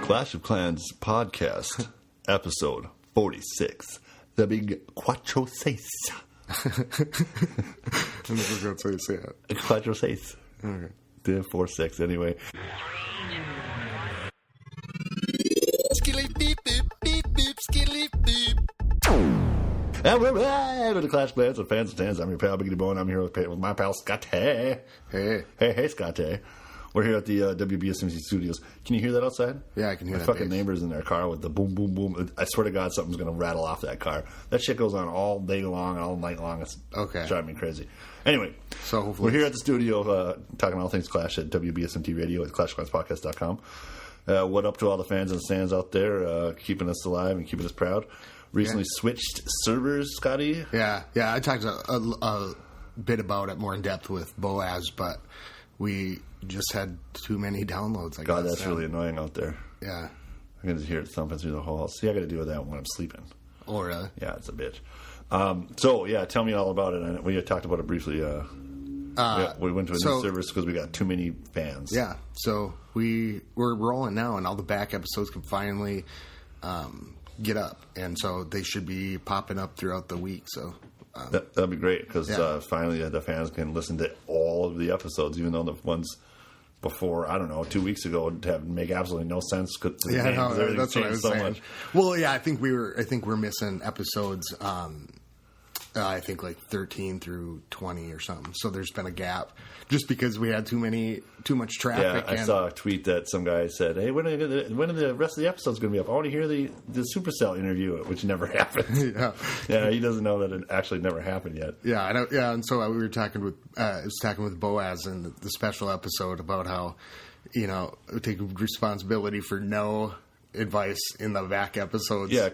Clash of Clans podcast, episode 46. The big Quattro Seis. I'm never going to say it. Quattro Seis. Okay. The 4-6, anyway. Skilly beep boop, beep boop, skilly beep. And we're back with the Clash of Clans with fans and fans. I'm your pal, Biggity Bone. I'm here with my pal, Scotty. Hey, Scotty. We're here at the WBSMC studios. Can you hear that outside? Yeah, I can hear my that. Fucking bass. Neighbors in their car with the boom, boom, boom. I swear to God, something's going to rattle off that car. That shit goes on all day long and all night long. It's driving me crazy. Anyway, so hopefully we're here at the studio talking all things Clash at WBSMT Radio at ClashClansPodcast.com. What up to all the fans and stands out there keeping us alive and keeping us proud? Recently switched servers, Scotty. Yeah. I talked a bit about it more in depth with Boaz, but we just had too many downloads. I God, guess. that's really annoying out there. Yeah. I can just hear it thumping through the halls. See, I got to deal with that when I'm sleeping. Oh, really? Yeah, it's a bitch. Tell me all about it. We talked about it briefly. We went to a new service because we got too many fans. Yeah, so we're rolling now, and all the back episodes can finally get up, and so they should be popping up throughout the week. So that'd be great because finally the fans can listen to all of the episodes, even though the ones before, I don't know, 2 weeks ago make absolutely no sense. That's what I was saying. Much. Well, yeah, I think we're missing episodes. I think like 13 through 20 or something. So there's been a gap just because we had too much traffic. Yeah, I saw a tweet that some guy said, "Hey, when are the rest of the episodes going to be up? I want to hear the Supercell interview," which never happened. Yeah, he doesn't know that it actually never happened yet. Yeah, I know. Yeah, and so we were talking with Boaz in the special episode about how we take responsibility for no advice in the back episodes. Yeah,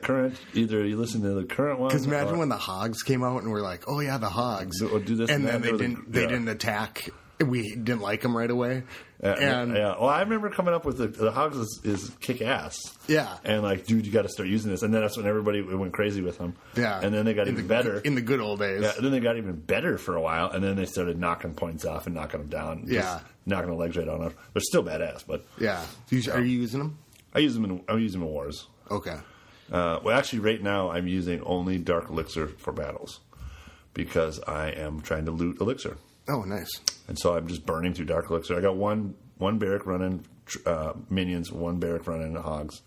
either you listen to the current one. Because imagine when the Hogs came out and we're like, oh yeah, the Hogs, do this, and then they didn't attack. We didn't like them right away. Well, I remember coming up with the Hogs is kick ass. Yeah, and like, dude, you got to start using this, and then that's when everybody went crazy with them. Yeah, and then they got even better in the good old days. Yeah, and then they got even better for a while, and then they started knocking points off and knocking them down. Knocking the legs right on them. They're still badass, but yeah. Are you using them? I use them in wars. Okay. Well, actually, right now I'm using only Dark Elixir for battles because I am trying to loot Elixir. Oh, nice. And so I'm just burning through Dark Elixir. I got one barrack running minions, one barrack running Hogs.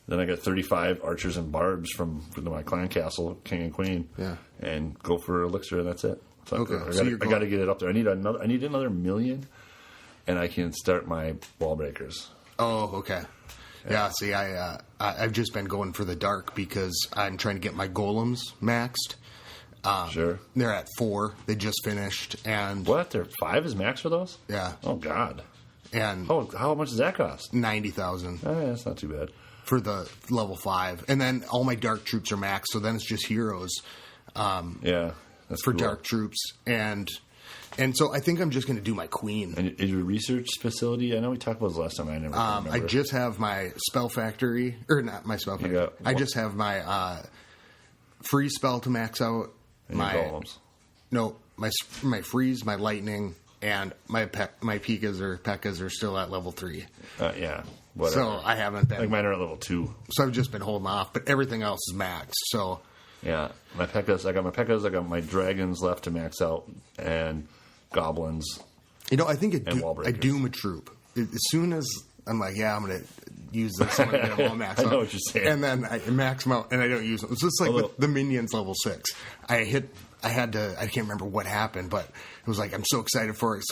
Then I got 35 archers and barbs from my clan castle, King and Queen. Yeah. And go for Elixir, and that's it. So okay. I got to get it up there. I need another million, and I can start my wall breakers. Oh, okay. Yeah, see, I've just been going for the dark because I'm trying to get my golems maxed. Sure. They're at 4. They just finished. And what? They're 5 is max for those? Yeah. Oh, God. And how much does that cost? 90,000. Oh, yeah, that's not too bad. For the level 5. And then all my dark troops are maxed, so then it's just heroes. That's for cool. Dark troops. And so I think I'm just going to do my queen. And is your research facility? I know we talked about this last time. I never remember. I just have my spell factory, or not my spell factory. I just have my free spell to max out. And my golems. No, my freeze, my lightning, and my P.E.K.K.A.s or P.E.K.K.A.s are still at level 3. Yeah. Whatever. So I haven't been. Like mine are at level 2. So I've just been holding off, but everything else is maxed. So yeah, my P.E.K.K.A.s. I got my dragons left to max out and goblins. I think I doom a troop. As soon as I'm like, yeah, I'm going to use this, I'm going to get them all maxed out. I know what you're saying. And then I max them out, and I don't use them. It's just like with the minions level 6. I can't remember what happened, but it was like, I'm so excited for it,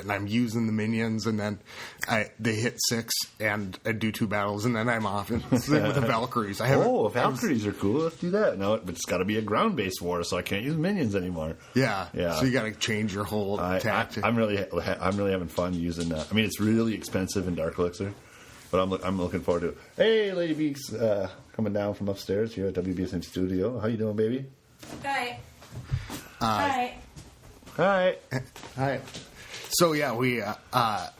and I'm using the minions, and then they hit 6, and I do 2 battles, and then I'm off. And same with the Valkyries. Valkyries are cool. Let's do that. No, but it's got to be a ground-based war, so I can't use minions anymore. Yeah. So you got to change your whole tactic. I'm really having fun using that. I mean, it's really expensive in Dark Elixir, but I'm looking forward to it. Hey, Lady Beaks, coming down from upstairs here at WBSM Studio. How you doing, baby? Hi. Hi. So yeah, we. I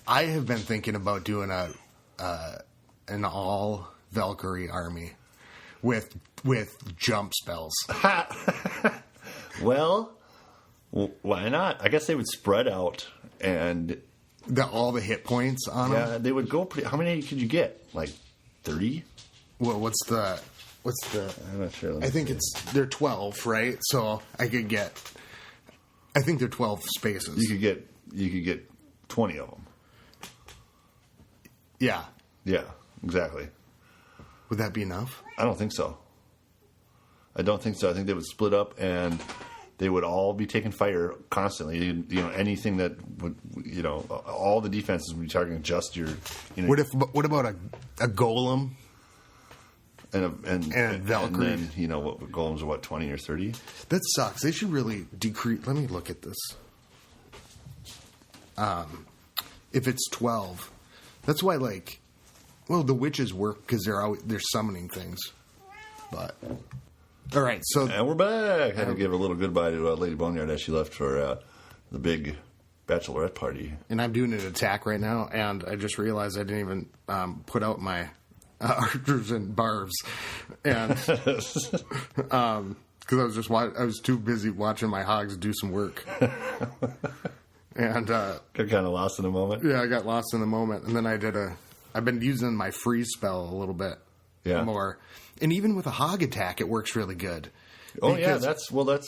have been thinking about doing an all Valkyrie army with jump spells. Well, why not? I guess they would spread out and all the hit points on them. Yeah, they would go pretty. How many could you get? Like 30? Well, what's the? I'm not sure. I think they're 12, right? So I could get. I think they're 12 spaces. You could get 20 of them. Yeah. Yeah, exactly. Would that be enough? I don't think so. I think they would split up and they would all be taking fire constantly. You know, anything that would, you know, all the defenses would be targeting just your. You know, What about a golem? And a Valkyrie. And then, you know, what golems are 20 or 30? That sucks. They should really decrease. Let me look at this. If it's 12, that's why, like, well, the witches work because they're summoning things. But all right, so and we're back. I had to give a little goodbye to Lady Boneyard as she left for the big bachelorette party. And I'm doing an attack right now, and I just realized I didn't even put out my archers and barbs, and because I was too busy watching my hogs do some work, and got kind of lost in the moment. Yeah, I got lost in the moment, and then I've been using my freeze spell a little bit more, and even with a hog attack, it works really good. Oh yeah,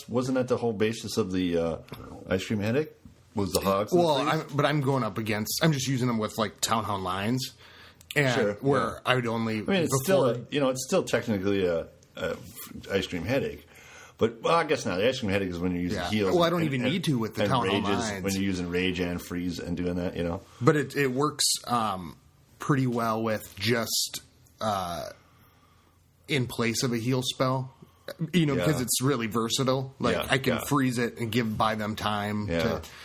wasn't that the whole basis of the ice cream headache? Was the hogs? Well, I'm just using them with like townhound lines. And I would only. I mean, it's still technically a ice cream headache, but I guess not. The ice cream headache is when you're using heals. Well, I don't even need to with the townhound lines when you're using rage and freeze and doing that, you know. But it works pretty well with just in place of a heal spell. You know, because it's really versatile. Like I can freeze it and buy them time.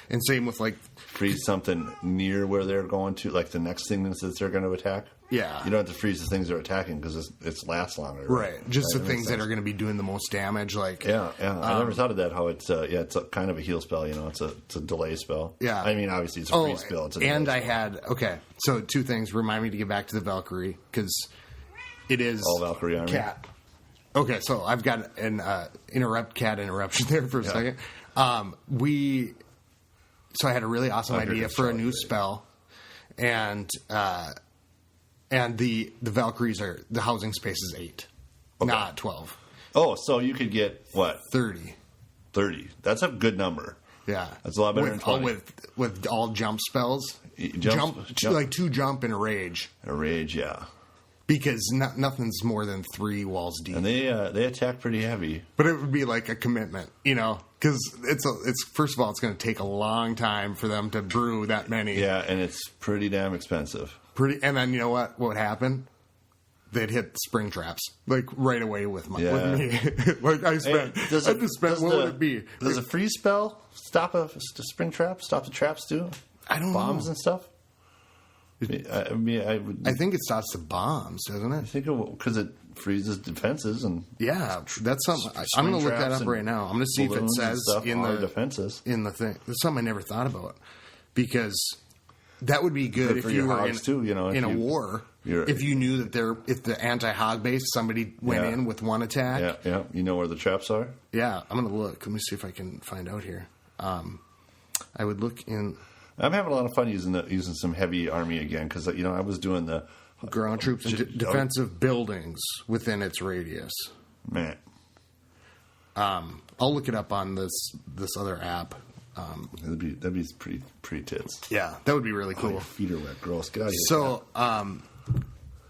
And same with like freeze something near where they're going to, like the next thing that they're going to attack. Yeah, you don't have to freeze the things they're attacking because it lasts longer. Right, just the things that are going to be doing the most damage. Like I never thought of that. How it's it's a kind of a heal spell. You know, it's a delay spell. Yeah, I mean obviously it's a freeze spell. It's a delay spell. So two things remind me to get back to the Valkyrie because it is all Valkyrie army. Cat. Okay, so I've got an cat interruption there for a second. So I had a really awesome idea for a new spell, and the Valkyries the housing space is 8, not 12. Oh, so you could get what? 30. 30. That's a good number. Yeah, that's a lot better than 20. With all jump spells, jump. Like 2 jump and a rage. A rage, yeah. Because nothing's more than 3 walls deep, and they attack pretty heavy. But it would be like a commitment, you know, because it's first of all, it's going to take a long time for them to brew that many. Yeah, and it's pretty damn expensive. And then you know what would happen? They'd hit spring traps like right away with me. Like I spent. What would it be? Does a freeze spell stop a spring trap? Stop the traps too? I don't know. Bombs and stuff. I think it stops the bombs, doesn't it? I think because it freezes defenses and that's something. I'm going to look that up right now. I'm going to see if it says in the defenses in the thing. That's something I never thought about because that would be good if you were in a war. If you knew that if the anti-hog base somebody went in with one attack. Yeah, you know where the traps are. Yeah, I'm going to look. Let me see if I can find out here. I would look in. I'm having a lot of fun using some heavy army again because I was doing the ground troops and defensive buildings within its radius. Man, I'll look it up on this other app. That'd be pretty tits. Yeah, that would be really cool. Oh, your feet are wet, gross. Get out of here. So,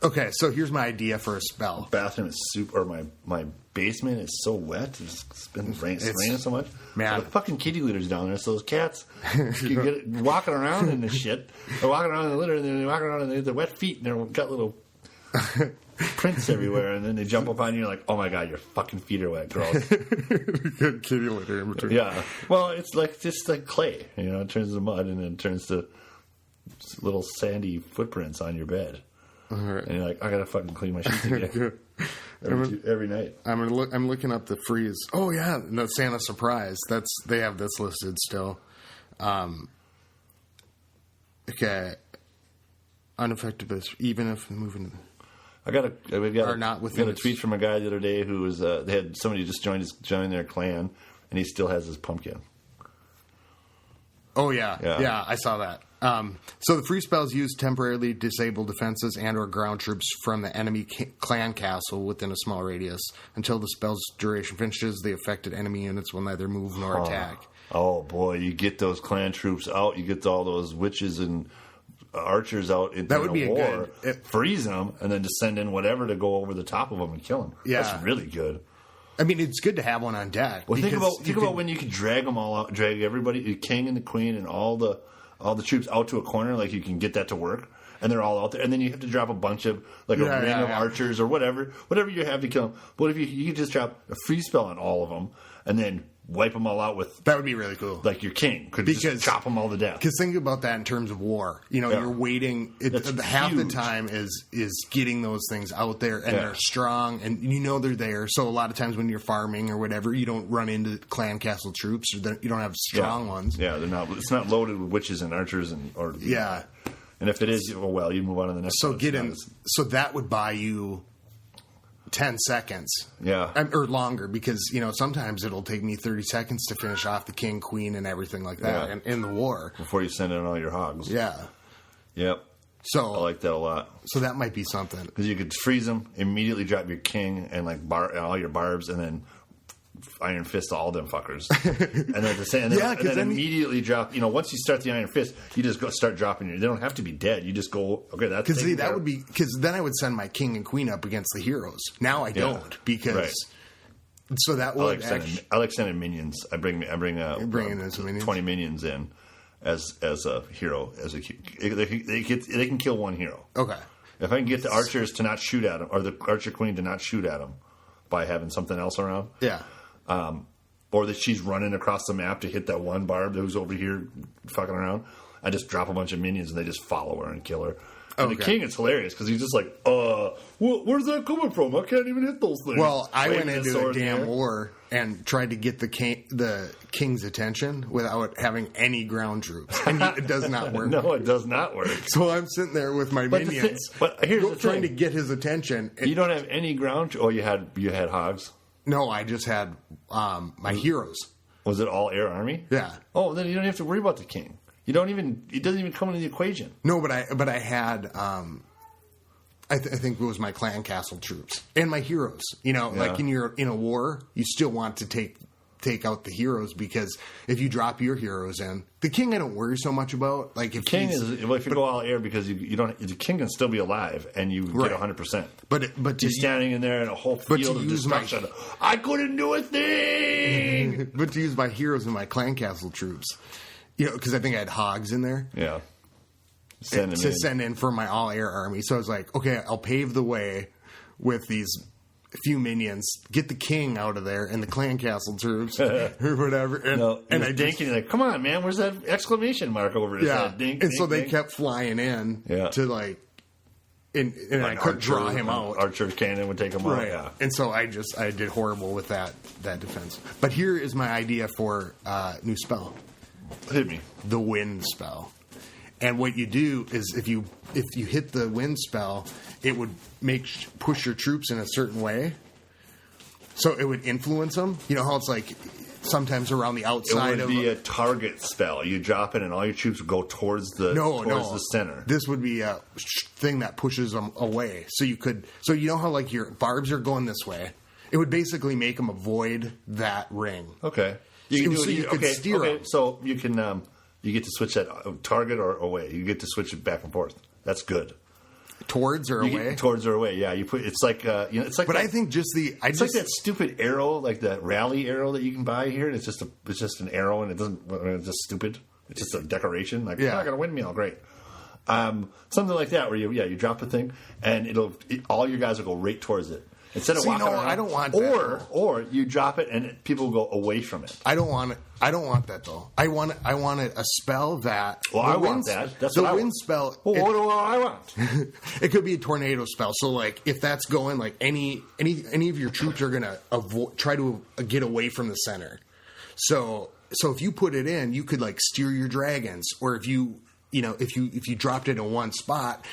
okay, so here's my idea for a spell. The bathroom is super, or my basement is so wet. It's been raining so much. Man, so the fucking kitty litter's down there, so those cats you get walking around in this shit. They're walking around in the litter, and then they're walking around and they're wet feet, and they've got little prints everywhere, and then they jump up on you, and you're like, oh my god, your fucking feet are wet, gross. Good kitty litter in between. Yeah. Well, it's just like clay. It turns to mud, and then it turns to little sandy footprints on your bed. All right. And you're like, I gotta fucking clean my sheets again. every night. I'm looking up the freeze. Oh yeah, the Santa surprise. They have this listed still. Okay. Unaffected, even if moving. We got a tweet from a guy the other day who was they had somebody just join their clan, and he still has his pumpkin. Oh yeah, I saw that. So the free spells use temporarily disable defenses and or ground troops from the enemy clan castle within a small radius. Until the spell's duration finishes, the affected enemy units will neither move nor attack. Oh, boy, you get those clan troops out, you get all those witches and archers out in That would be a war, good... freeze them, and then just send in whatever to go over the top of them and kill them. Yeah. That's really good. I mean, it's good to have one on deck. Well, think about when you could drag them all out, drag everybody, the king and the queen and all the troops out to a corner, like you can get that to work, and they're all out there, and then you have to drop a bunch of a ring of archers or whatever you have to kill them. But if you could just drop a free spell on all of them, and then wipe them all out with... That would be really cool. Like your king could just chop them all to death. Because think about that in terms of war. You're waiting... half the time is getting those things out there, and they're strong, and they're there. So a lot of times when you're farming or whatever, you don't run into clan castle troops, or you don't have strong ones. Yeah, they're not. It's not loaded with witches and archers and if it is, well, you move on to the next. So so that would buy you 10 seconds. Yeah. Or longer, because, sometimes it'll take me 30 seconds to finish off the king, queen, and everything like that in the war. Before you send in all your hogs. Yeah. Yep. So I like that a lot. So that might be something. Because you could freeze them, immediately drop your king and all your barbs, and then Iron Fist all them fuckers. and then immediately drop. Once you start the Iron Fist, you just start dropping your. They don't have to be dead. You just go. Okay, that's because that would be because then I would send my king and queen up against the heroes. Now I don't because. So that would. I like sending minions. I bring in some minions? 20 minions in as a hero. They can kill one hero. Okay. If I can get the archers to not shoot at him, or the archer queen to not shoot at him by having something else around. Yeah. Or that she's running across the map to hit that one barb who's over here fucking around. I just drop a bunch of minions and they just follow her and kill her. And the king is hilarious because he's just like, where's that coming from? I can't even hit those things. Well, I went into a damn war and tried to get the king's attention without having any ground troops. And it does not work. No, it does not work. So I'm sitting there with my minions trying to get his attention. You don't have any ground... Oh, you had hogs? No, I just had my heroes. Was it all air army? Yeah. Oh, then you don't have to worry about the king. It doesn't even come into the equation. No, but I had I think it was my clan castle troops and my heroes. Like in a war, you still want to take out the heroes because if you drop your heroes in, the king I don't worry so much about. Like if you go all air because you don't, the king can still be alive and you get 100%. But he's standing in there in a whole field of destruction. I couldn't do a thing. But to use my heroes and my clan castle troops. Because I think I had hogs in there. Yeah. Send in for my all-air army. So I was like, okay, I'll pave the way with these few minions, get the king out of there, and the clan castle troops, or whatever. And I dinking like, come on, man, where's that exclamation mark over his head? Dink, and dink, so they dink. kept flying in to like... And I couldn't draw him out. Archer cannon would take him out. Yeah. And so I did horrible with that defense. But here is my idea for new spell. Hit me. The wind spell. And what you do is if you hit the wind spell, it would push your troops in a certain way. So it would influence them. You know how it's like sometimes around the outside of... It would be a target spell. You drop it and all your troops would go towards the the center. This would be a thing that pushes them away. So you know how like your barbs are going this way? It would basically make them avoid that ring. Okay. You could steer them. So you can... you get to switch that target or away. You get to switch it back and forth. That's good. Towards or away? Towards or away. Yeah, you put. It's like it's like. But that, I think it's like that stupid arrow, like that rally arrow that you can buy here. And it's just an arrow, and it's just stupid. It's just a decoration. Like I got a windmill. Great. Something like that, where you drop a thing, and all your guys will go right towards it. Instead of walking around, I don't want that. Or you drop it and people will go away from it. I don't want it. I don't want that though. I want a spell that. Well, I want that. That's the what I wind want. spell. Well, what do I want? It could be a tornado spell. So like if that's going, like any of your troops are gonna try to get away from the center. So if you put it in, you could like steer your dragons, or if you dropped it in one spot.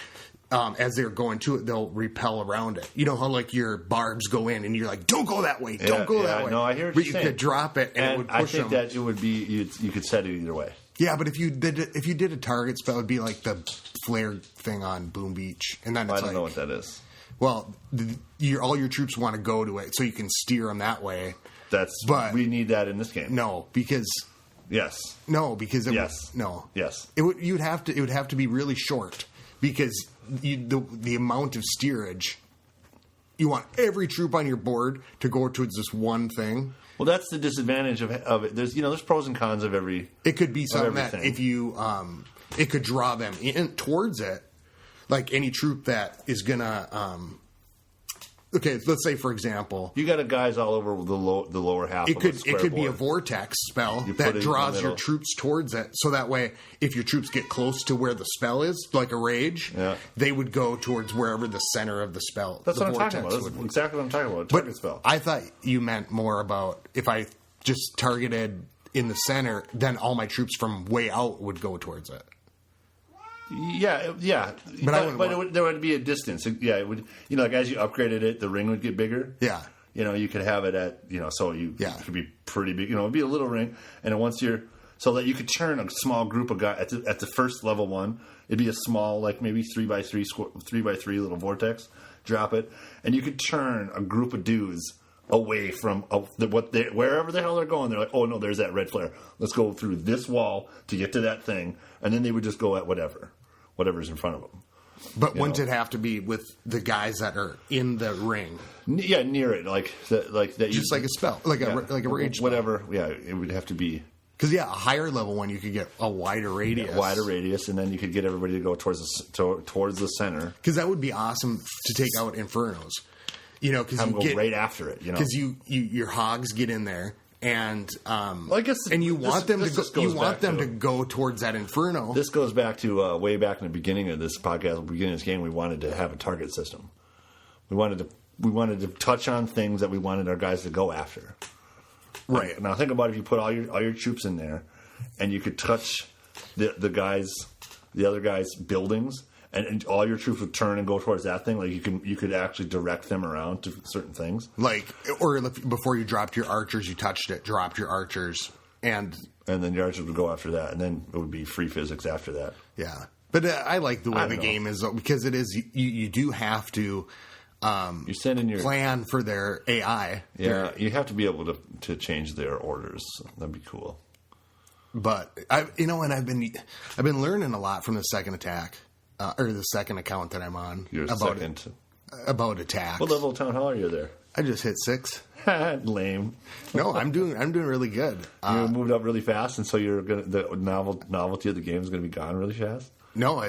As they're going to it, they'll repel around it. You know how like your barbs go in, and you're like, "Don't go that way, don't go that way." No, I hear what but you're saying. You could drop it, and it would push them. I think that it would be you could set it either way. Yeah, but if you did a target spell, it'd be like the flare thing on Boom Beach, and then it's I don't know what that is. Well, all your troops want to go to it, so you can steer them that way. But we need that in this game. No, because yes, it would have to be really short because the amount of steerage. You want every troop on your board to go towards this one thing. Well, that's the disadvantage of it. There's pros and cons of every. It could be something that if you, it could draw them in towards it, like any troop that is gonna. Okay, let's say for example, you got guys all over the lower half. It could be a vortex spell that draws your troops towards it, so that way, if your troops get close to where the spell is, like a rage, they would go towards wherever the center of the spell. That's what I'm talking about. That's exactly what I'm talking about. Target spell. I thought you meant more about if I just targeted in the center, then all my troops from way out would go towards it. Yeah. But there would be a distance. Yeah, it would. Like as you upgraded it, the ring would get bigger. Yeah. You could have it at so it could be pretty big. It'd be a little ring, and then once you're so that you could turn a small group of guys at the first level one. It'd be a small, like maybe 3x3 little vortex. Drop it, and you could turn a group of dudes away from wherever the hell they're going. They're like, oh no, there's that red flare. Let's go through this wall to get to that thing, and then they would just go at whatever's in front of them. But wouldn't it have to be with the guys that are in the ring? Yeah, near it, like that. Just like a spell, like a rage spell. Whatever. Yeah, it would have to be. Because a higher level one, you could get a wider radius. And then you could get everybody to go towards the center. Because that would be awesome to take out Infernos. Because you go right after it. Because your hogs get in there, and I guess you want them to go towards that Inferno. This goes back to way back in the beginning of this podcast, beginning of this game. We wanted to have a target system. We wanted to touch on things that we wanted our guys to go after. Right. Now think about if you put all your troops in there, and you could touch the other guys' buildings, and all your troops would turn and go towards that thing. Like you could actually direct them around to certain things. Or before you dropped your archers, you touched it, dropped your archers, and then your archers would go after that, and then it would be free physics after that. Yeah, but I like the way the game is because it is you do have to. You're sending your plan for their AI. Yeah, you have to be able to change their orders. That'd be cool. But I've been learning a lot from the second attack or the second account that I'm on about attacks. What level of town hall are you there? I just hit 6. Lame. No, I'm doing really good. You moved up really fast, and so the novelty of the game is going to be gone really fast. No,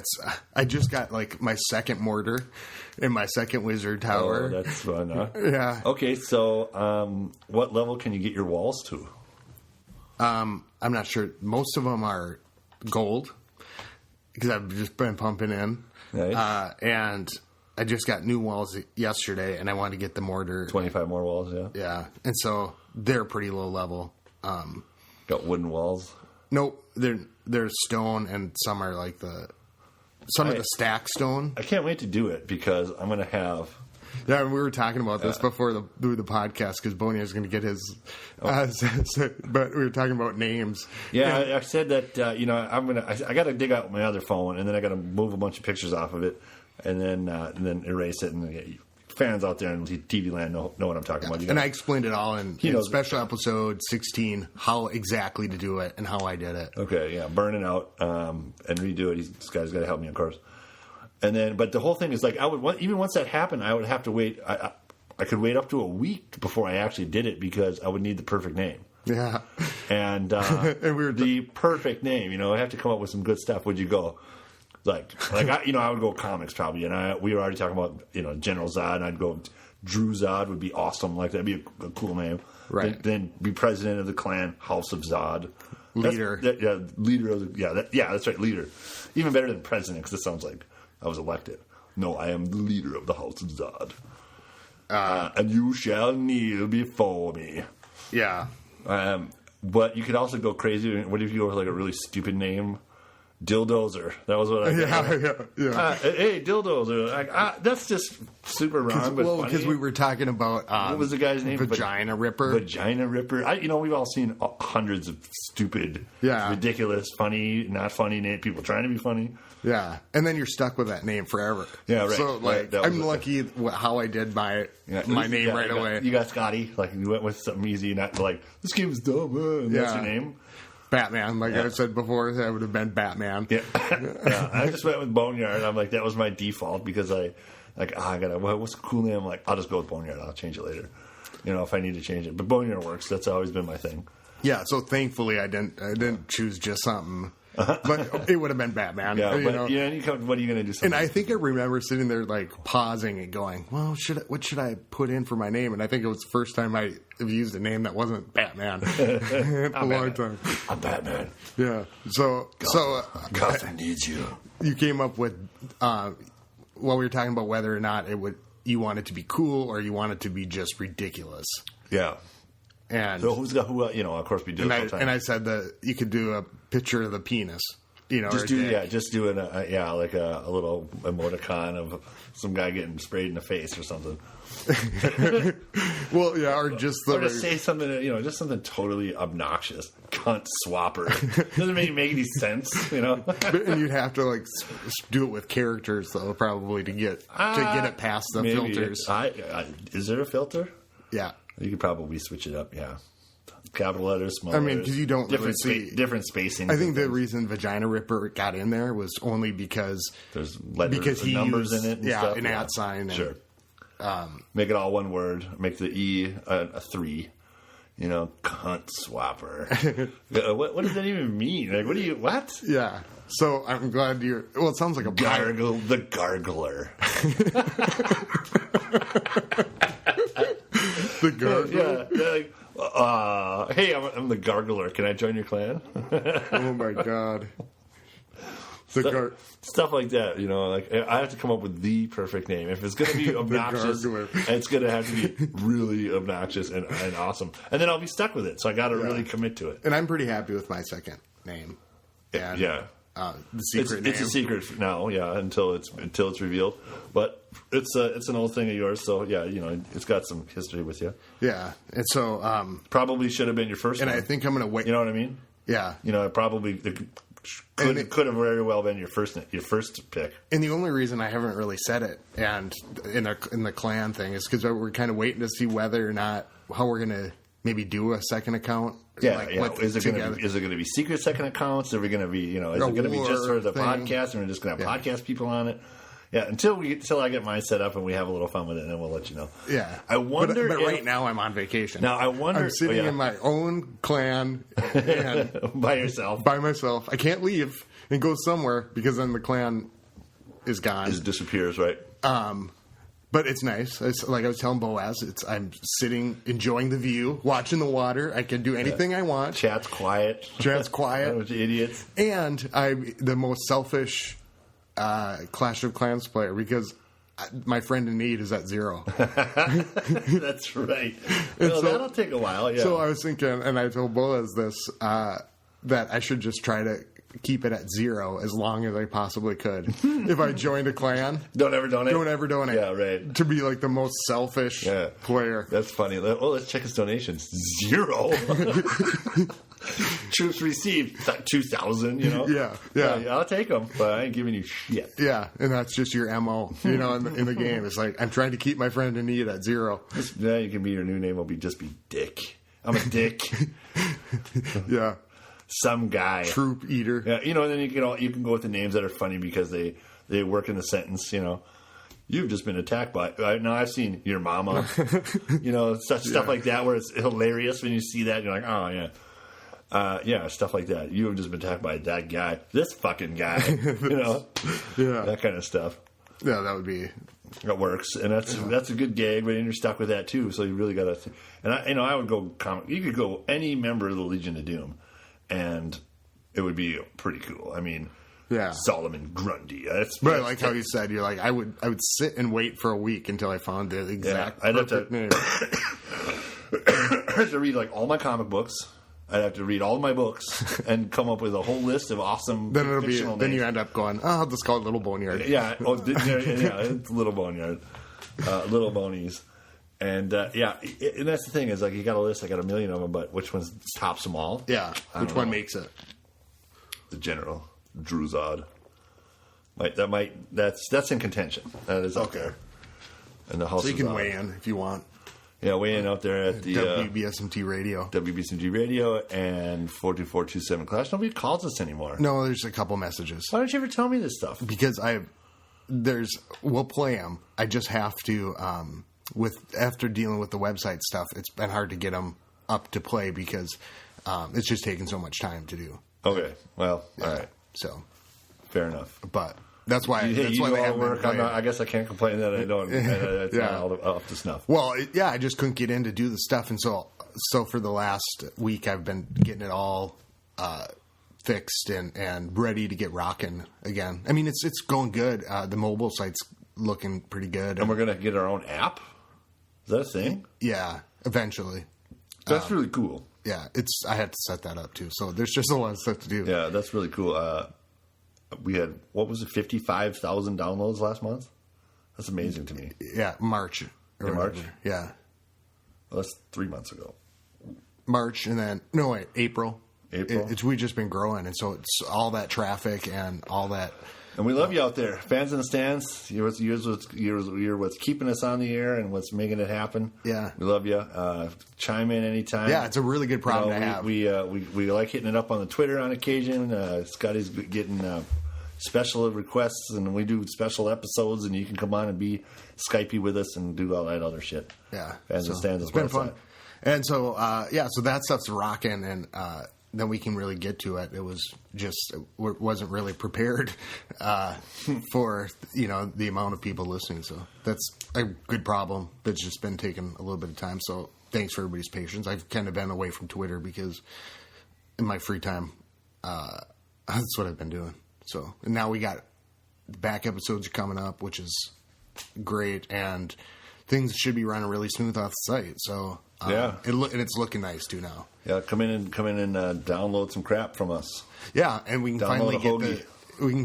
I just got my second mortar and my second wizard tower. Oh, that's fun, huh? Yeah. Okay, so what level can you get your walls to? I'm not sure. Most of them are gold because I've just been pumping in. Nice. And I just got new walls yesterday, and I want to get the mortar. 25 more walls, yeah. Yeah, and so they're pretty low level. Got wooden walls? Nope, they're stone, and some are like some of the stack stone. I can't wait to do it because I'm going to have. Yeah, we were talking about this before the podcast because Boneyard is going to get his. But we were talking about names. Yeah, I said that I got to dig out my other phone and then I got to move a bunch of pictures off of it and then erase it and. Fans out there in TV land know what I'm talking about. And I explained it all in special episode 16, how exactly to do it and how I did it. Okay, yeah, burn it out and redo it. This guy's got to help me, of course. And then, but the whole thing is like, even once that happened, I would have to wait. I could wait up to a week before I actually did it because I would need the perfect name. Yeah, and the perfect name. I have to come up with some good stuff. Would you go? I would go comics probably, and we were already talking about General Zod, and I'd go Drew Zod would be awesome, that'd be a cool name, right? Then be president of the clan House of Zod, leader, leader of the that's right, leader, even better than president because it sounds like I was elected. No, I am the leader of the House of Zod, and you shall kneel before me. Yeah, but you could also go crazy. What if you go with a really stupid name? Dildozer. That was what I Yeah. Hey, Dildozer. Like, that's just super wrong. But funny. Because we were talking about what was the guy's name? Vagina Ripper. Vagina Ripper. We've all seen hundreds of stupid, ridiculous, funny, not funny name. People trying to be funny. Yeah, and then you're stuck with that name forever. Yeah, right. So I'm lucky how I did my name right away. You got Scotty. Like you went with something easy, not like this game is dumb. And that's your name. Batman, I said before, that would have been Batman. Yeah, I just went with Boneyard. I'm like, that was my what's a cool name? I'm like, I'll just go with Boneyard. I'll change it later. If I need to change it. But Boneyard works. That's always been my thing. Yeah. So thankfully, I didn't choose just something. But it would have been Batman. Yeah, what are you going to do? And I think I remember sitting there pausing and going, well, what should I put in for my name? And I think it was the first time I used a name that wasn't Batman in a long time. I'm Batman. Yeah. So Gotham needs you. You came up with we were talking about whether or not you want it to be cool or you want it to be just ridiculous. Yeah. And so who? Of course we do. And I said that you could do a picture of the penis. Just do a little emoticon of some guy getting sprayed in the face or something. Well, yeah, or just say something, just something totally obnoxious. Cunt swapper. Doesn't make any sense, And you'd have to do it with characters though, probably to get it past the filters. Is there a filter? Yeah. You could probably switch it up, yeah. Capital letters, small letters. Because you don't different really see different spacing. I think the reason Vagina Ripper got in there was only because there's letters, and numbers in it, and stuff. An at sign. Sure. Make it all one word. Make the E a 3. Cunt swapper. What does that even mean? What? Yeah. So I'm glad well, it sounds like a gargle. The gargler. The gargler. Yeah. Hey, I'm the gargler. Can I join your clan? Oh my god. Stuff like that, I have to come up with the perfect name. If it's going to be obnoxious, it's going to have to be really obnoxious and awesome. And then I'll be stuck with it. So I got to really commit to it. And I'm pretty happy with my second name. And, the secret name. It's a secret now, until it's revealed. But it's an old thing of yours, so it's got some history with you. Yeah, and so probably should have been your first. And one. I think I'm going to wait. You know what I mean? Yeah. It probably could have very well been your first pick. And the only reason I haven't really said it, and in the clan thing, is because we're kind of waiting to see whether or not how we're going to maybe do a second account. Yeah. Is it going to be secret second accounts? Are we going to be is it going to be just for the podcast, and we're just going to have podcast people on it? Yeah, until I get mine set up and we have a little fun with it, and then we'll let you know. Yeah, I wonder. But right now I'm on vacation. Now I wonder. I'm sitting in my own clan and by yourself. By myself. I can't leave and go somewhere because then the clan is gone. It disappears, right? But it's nice. It's like I was telling Boaz, I'm sitting, enjoying the view, watching the water. I can do anything I want. Chat's quiet. Bunch of idiots. And I'm the most selfish Clash of Clans player because my friend in need is at 0. That's right. So, that'll take a while. Yeah. So I was thinking, and I told Boaz this, that I should just try to keep it at 0 as long as I possibly could. If I joined a clan, don't ever donate. Yeah, right. To be like the most selfish player. That's funny. Let's check his donations. 0. Troops received 2,000. Yeah. I'll take them, but I ain't giving you shit. Yeah, and that's just your MO. In the game, it's like I'm trying to keep my friend in need at 0. Yeah, you can be your new name will be Dick. I'm a dick. Yeah. Some guy, troop eater. Yeah, and then you can go with the names that are funny because they work in the sentence. You've just been attacked by. Now I've seen your mama. Stuff like that where it's hilarious when you see that. You're like, oh yeah, stuff like that. You have just been attacked by that guy, this fucking guy. That kind of stuff. Yeah, that would be. That works, and that's a good gag, but you're stuck with that too. So you really got to. And I would go comic. You could go any member of the Legion of Doom. And it would be pretty cool. I mean, Solomon Grundy. But like how you said, you're like I would sit and wait for a week until I found the exact I'd perfect name. I have to read all my comic books I'd have to read all my books and come up with a whole list of awesome Then it'll be. fictional Then names. you end up going, oh, I'll just call it Little Boneyard. Yeah, it's Little Boneyard, Little Bonies, and and that's the thing is like you got a list, I got a million of them, but which one tops them all? Yeah, I which don't one know. makes it? The General Druzod. That's in contention. That is up Okay. there. And the house. So you is can on. weigh in if you want. Yeah, weigh in out there at the WBSMT Radio. WBCG Radio and 42427 Clash. Nobody calls us anymore. No, there's a couple messages Why don't you ever tell me this stuff? because we'll play them. I just have to after dealing with the website stuff. It's been hard to get them up to play because it's just taking so much time to do. Okay, well, all right, So, fair enough. but that's why. You That's why do they all have work. I guess I can't complain that I don't. It's Yeah. not all up to snuff. Well, I just couldn't get in to do the stuff, and so for the last week, I've been getting it all fixed and ready to get rocking again. I mean, it's going good. The mobile site's looking pretty good. And we're gonna get our own app. Is that a thing? Yeah, eventually. That's really cool. Yeah, I had to set that up too. So there's just a lot of stuff to do. Yeah, that's really cool. We had, what was it, 55,000 downloads last month? That's amazing to me. Yeah, March. Or In March? whatever. Yeah, Well, that's 3 months ago. March, and then April. April? We've just been growing, and so it's all that traffic and all that. And we love you out there. Fans in the stands, you're what's keeping us on the air and what's making it happen. Yeah. We love you. Chime in anytime. Yeah, it's a really good problem to have. We like hitting it up on the Twitter on occasion. Scotty's getting special requests, and we do special episodes, and you can come on and be Skypey with us and do all that other shit. Yeah, Fans in the stands it's is been where fun. at. And so so that stuff's rocking, and then we can really get to it. It was just wasn't really prepared for the amount of people listening. So that's a good problem. That's just been taking a little bit of time. So thanks for everybody's patience. I've kind of been away from Twitter because in my free time, that's what I've been doing. So and now we got back episodes are coming up, which is great, and things should be running really smooth off the site. So Yeah. and it's looking nice too now. Yeah, come in and download some crap from us. Yeah, and we can Download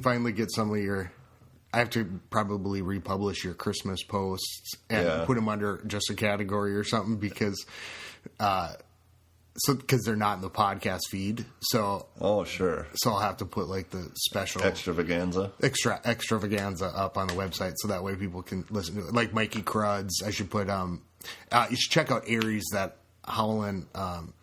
finally get some of your. I have to probably republish your Christmas posts and put them under just a category or something because they're not in the podcast feed. So Oh, sure. so I'll have to put like the special Extravaganza. extravaganza up on the website so that way people can listen to it. Like Mikey Cruds, I should put. You should check out Aries, that Howlin',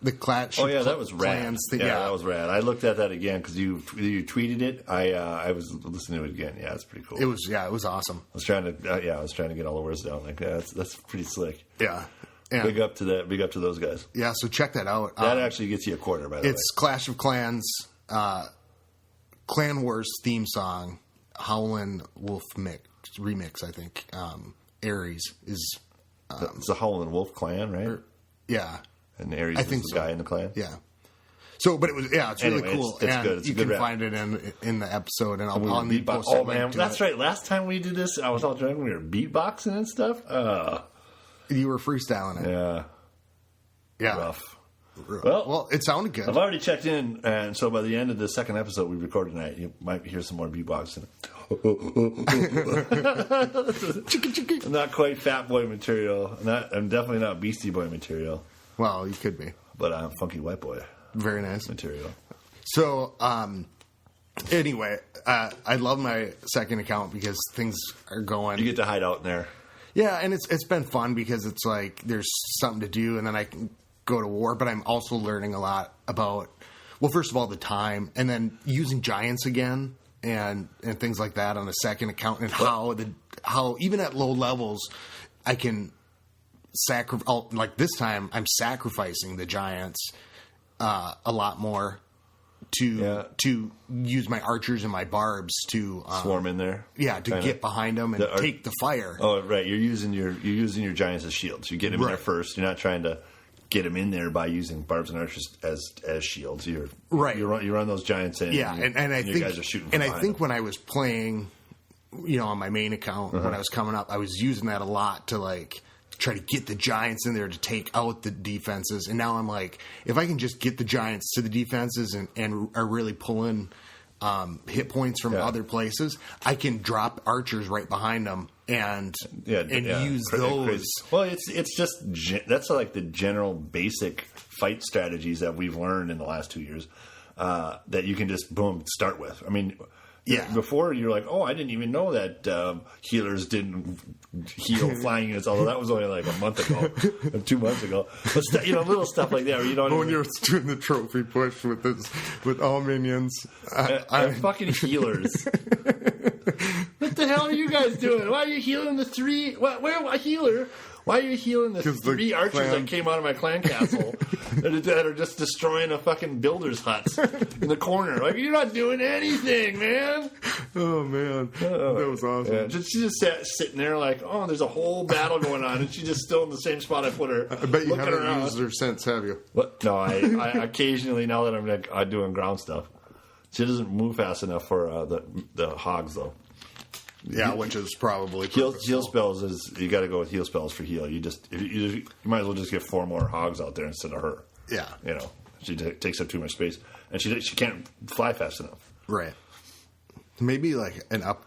the Clash. Oh yeah, that was rad. Plans thing. Yeah, that was rad. I looked at that again because you tweeted it. I was listening to it again. Yeah, it's pretty cool. It was awesome. I was trying to get all the words down. Like that's pretty slick. Yeah. And, Big up to that. Big up to those guys. yeah, so check that out. That actually gets you a quarter, by the way. It's Clash of Clans, Clan Wars theme song, Howlin' Wolf remix, I think. Aries is, It's the Howlin' Wolf clan, right? yeah. And Aries I is think the so. guy in the clan. Yeah. So, but it's Anyway, really cool. it's and good. It's a you good can rap. find it in the episode, and I'll need to Beatbox. post a Oh link man, to that's it. right. Last time we did this, I was all drunk. We were beatboxing and stuff. You were freestyling it. Yeah, Yeah. rough. Well, it sounded good. I've already checked in, and so by the end of the second episode we recorded tonight, you might hear some more beatboxing. Not quite Fat Boy material. I'm definitely not Beastie Boy material, Well, you could be. but I'm Funky White Boy Very nice. material. So, anyway, I love my second account because things are going. You get to hide out in there. Yeah, and it's been fun because it's like there's something to do, and then I can go to war. But I'm also learning a lot about, well, first of all, the time, and then using giants again, and things like that on a second account, and how even at low levels, I can sacrifice. Like this time, I'm sacrificing the giants a lot more to use my archers and my barbs to Swarm in there. Yeah, to get behind them and take the fire. Oh, right. You're using your giants as shields. You get them in there first. You're not trying to get them in there by using barbs and archers as shields. You run those giants in. Yeah, and I think guys are shooting. And I think when I was playing, on my main account when I was coming up, I was using that a lot to like try to get the Giants in there to take out the defenses. And now I'm like, if I can just get the Giants to the defenses and are really pulling hit points from other places, I can drop archers right behind them and use those. Crazy. Well, it's just that's like the general basic fight strategies that we've learned in the last 2 years that you can just boom start with. I mean. Yeah. Before you're like, oh, I didn't even know that healers didn't heal flying units. Although that was only like a month ago, or 2 months ago. But little stuff like that. Where you don't. When you're doing the trophy push with all minions, fucking healers. What the hell are you guys doing? Why are you healing the three? Where a healer? Why are you healing the three archers that came out of my clan castle that are just destroying a fucking builder's hut in the corner? Like, you're not doing anything, man. Oh, man. That was awesome. Yeah. She's just sitting there like, oh, there's a whole battle going on, and she's just still in the same spot I put her. I bet you haven't used her since, have you? What? No, I occasionally, now that I'm doing ground stuff. She doesn't move fast enough for the hogs, though. Yeah, which is probably heal spells is you got to go with heal spells for heal. You might as well just get 4 more hogs out there instead of her. Yeah, she takes up too much space, and she can't fly fast enough. Right. Maybe like an up.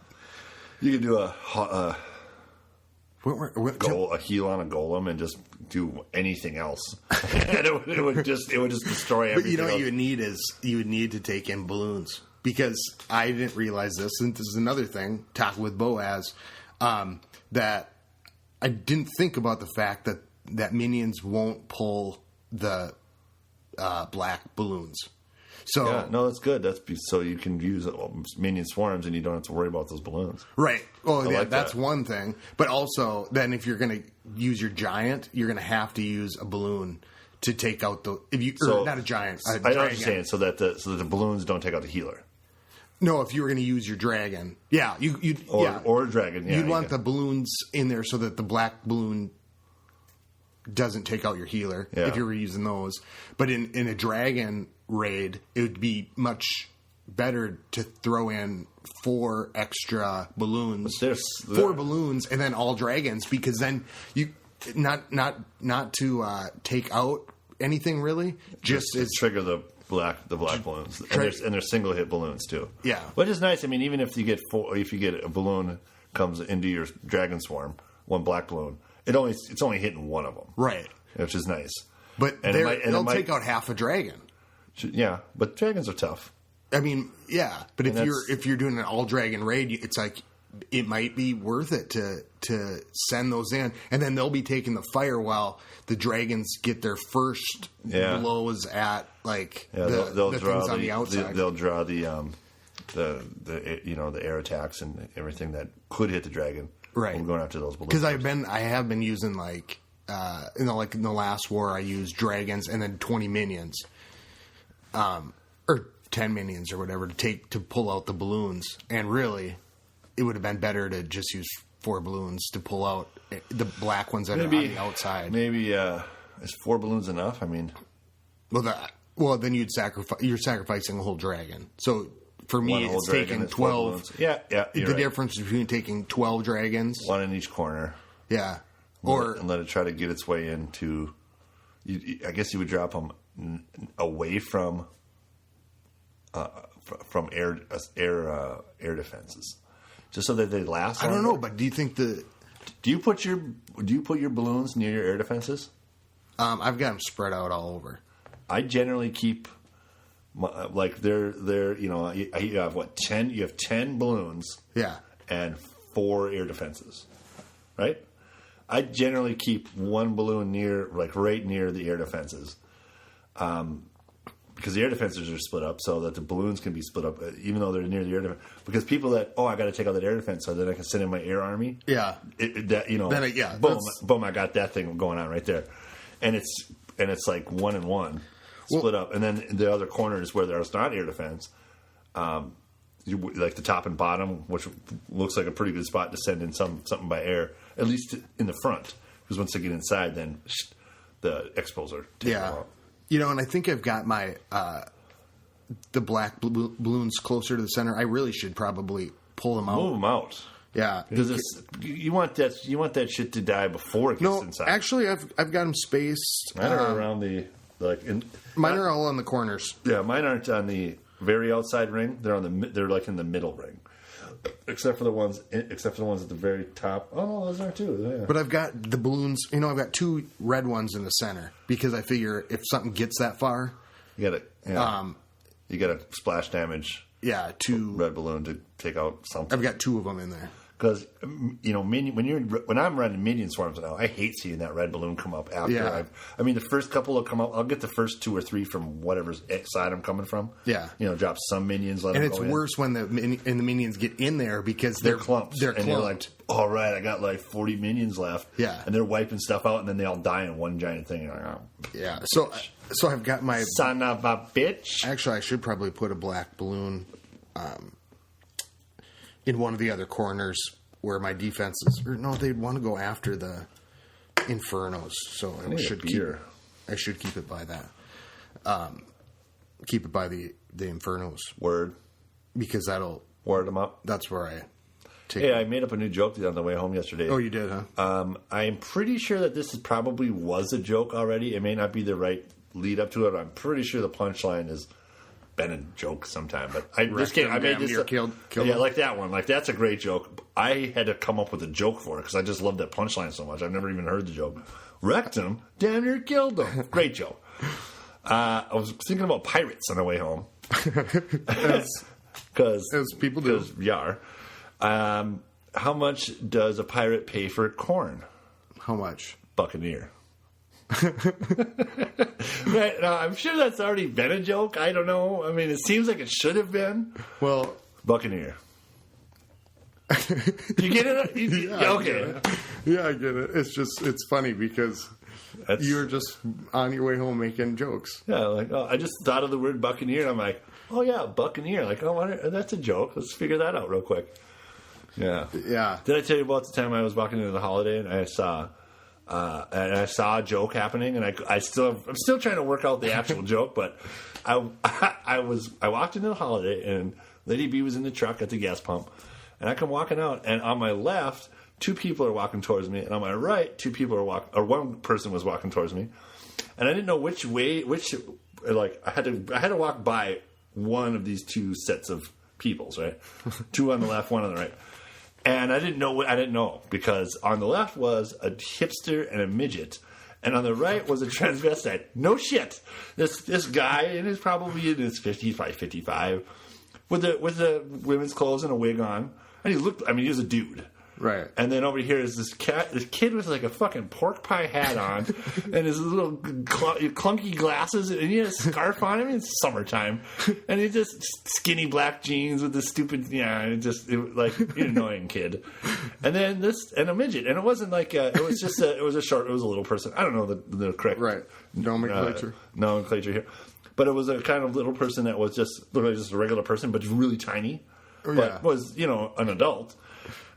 You could do a heal on a golem and just do anything else, and it would just destroy everything. But you know what you would need to take in balloons. Because I didn't realize this, and this is another thing, talking with Boaz, that I didn't think about the fact that minions won't pull the black balloons. So yeah, no, that's good. That's so you can use minion swarms, and you don't have to worry about those balloons. Right. Well, yeah, that's one thing. But also, then if you're going to use your giant, you're going to have to use a balloon to take out not a giant. I know what you're saying. So that the balloons don't take out the healer. No, if you were going to use your dragon, or a dragon, you'd want the balloons in there so that the black balloon doesn't take out your healer if you were using those. But in a dragon raid, it would be much better to throw in 4 extra balloons, 4 balloons, and then all dragons, because then you not to take out anything really, just trigger the black balloons, and they're single hit balloons too. Yeah, which is nice. I mean, even if you get a balloon comes into your dragon swarm, one black balloon, it's only hitting one of them, right? Which is nice. But they'll take out half a dragon. Yeah, but dragons are tough. I mean, yeah, but if you're doing an all dragon raid, it's like it might be worth it to send those in, and then they'll be taking the fire while the dragons get their first blows at they'll the draw things on the outside. They'll draw the air attacks and everything that could hit the dragon. Right, we're going after those balloons. Because I have been using in the last war I used dragons and then 20 minions, or 10 minions or whatever to pull out the balloons, and really. It would have been better to just use 4 balloons to pull out the black ones that are on the outside. Maybe is 4 balloons enough? I mean, well, then you're sacrificing a whole dragon. So for me, it's taking 12. Yeah. The difference between taking 12 dragons, 1 in each corner. Yeah, and let it try to get its way into. I guess you would drop them away from air defenses. Just so that they last longer? I don't know, but do you think Do you put your balloons near your air defenses? I've got them spread out all over. I generally keep you have 10? You have 10 balloons. Yeah. And 4 air defenses, right? I generally keep 1 balloon right near the air defenses. Because the air defenses are split up, so that the balloons can be split up, even though they're near the air defense. Because people I got to take out that air defense, so then I can send in my air army. Yeah, boom! I got that thing going on right there, and it's like 1 and 1 split up, and then the other corners where there's not air defense, like the top and bottom, which looks like a pretty good spot to send in something by air, at least in the front. Because once they get inside, then the expos are taken out. And I think I've got my the black balloons closer to the center. I really should probably pull them out. Move them out. Yeah, because you want that shit to die before it gets inside. Actually, I've got them spaced. Mine are around the mine are all on the corners. Yeah, mine aren't on the very outside ring. They're like in the middle ring, except for the ones at the very top. Oh no, those are too. Yeah. But I've got the balloons. I've got 2 red ones in the center because I figure if something gets that far, you got to splash damage. Yeah, 2 red balloon to take out something. I've got 2 of them in there. Because when I'm running minion swarms now, I hate seeing that red balloon come up after. Yeah. The first couple will come up. I'll get the first 2 or 3 from whatever side I'm coming from. Yeah, drop some minions. And it's worse when the minions get in there because they're clumps. They're and clumped. You're like, all right, I got like 40 minions left. Yeah, and they're wiping stuff out, and then they all die in one giant thing. You're like, oh, yeah. So I've got my son of a bitch. Actually, I should probably put a black balloon in one of the other corners where my defenses. Or no, they'd want to go after the Infernos, so I should keep it by that. Keep it by the Infernos. Word, because that'll word them up. That's where I take. Hey, I made up a new joke on the way home yesterday. Oh, you did, huh? I'm pretty sure that this probably was a joke already. It may not be the right lead up to it. I'm pretty sure the punchline has been a joke sometime, but I just can't. I made this. Killed yeah, like that one. Like that's a great joke. I had to come up with a joke for it because I just love that punchline so much. I've never even heard the joke. Wrecked him, damn near killed him. Great joke. I was thinking about pirates on the way home because as people do. Yar. How much does a pirate pay for corn? How much? Buccaneer. Right, I'm sure that's already been a joke. I don't know. I mean, it seems like it should have been. Well, Buccaneer. You get it? Yeah, okay. Yeah, I get it. It's funny because you're just on your way home making jokes. Yeah, like, I just thought of the word Buccaneer, and I'm like, oh yeah, Buccaneer. Like, that's a joke. Let's figure that out real quick. Yeah. Yeah. Did I tell you about the time I was walking into the Holiday and I saw a joke happening, and I'm still trying to work out the actual joke, but I walked into the Holiday, and Lady B was in the truck at the gas pump, and I come walking out, and on my left, 2 people are walking towards me, and on my right, 2 people are one person was walking towards me, and I didn't know which I had to walk by one of these 2 sets of peoples, right? 2 on the left, 1 on the right. And I didn't know because on the left was a hipster and a midget, and on the right was a transvestite. No shit. This guy, and he's probably in his 50s, probably 55, with the women's clothes and a wig on, and he was a dude. Right. And then over here is this kid with like a fucking pork pie hat on and his little clunky glasses, and he had a scarf on him. It's summertime. And he just skinny black jeans with this stupid, like an annoying kid. And then and a midget. And it wasn't like, it was a little person. I don't know the correct nomenclature here. But it was a kind of little person that was literally just a regular person, but really tiny. Oh, but yeah. was, an adult.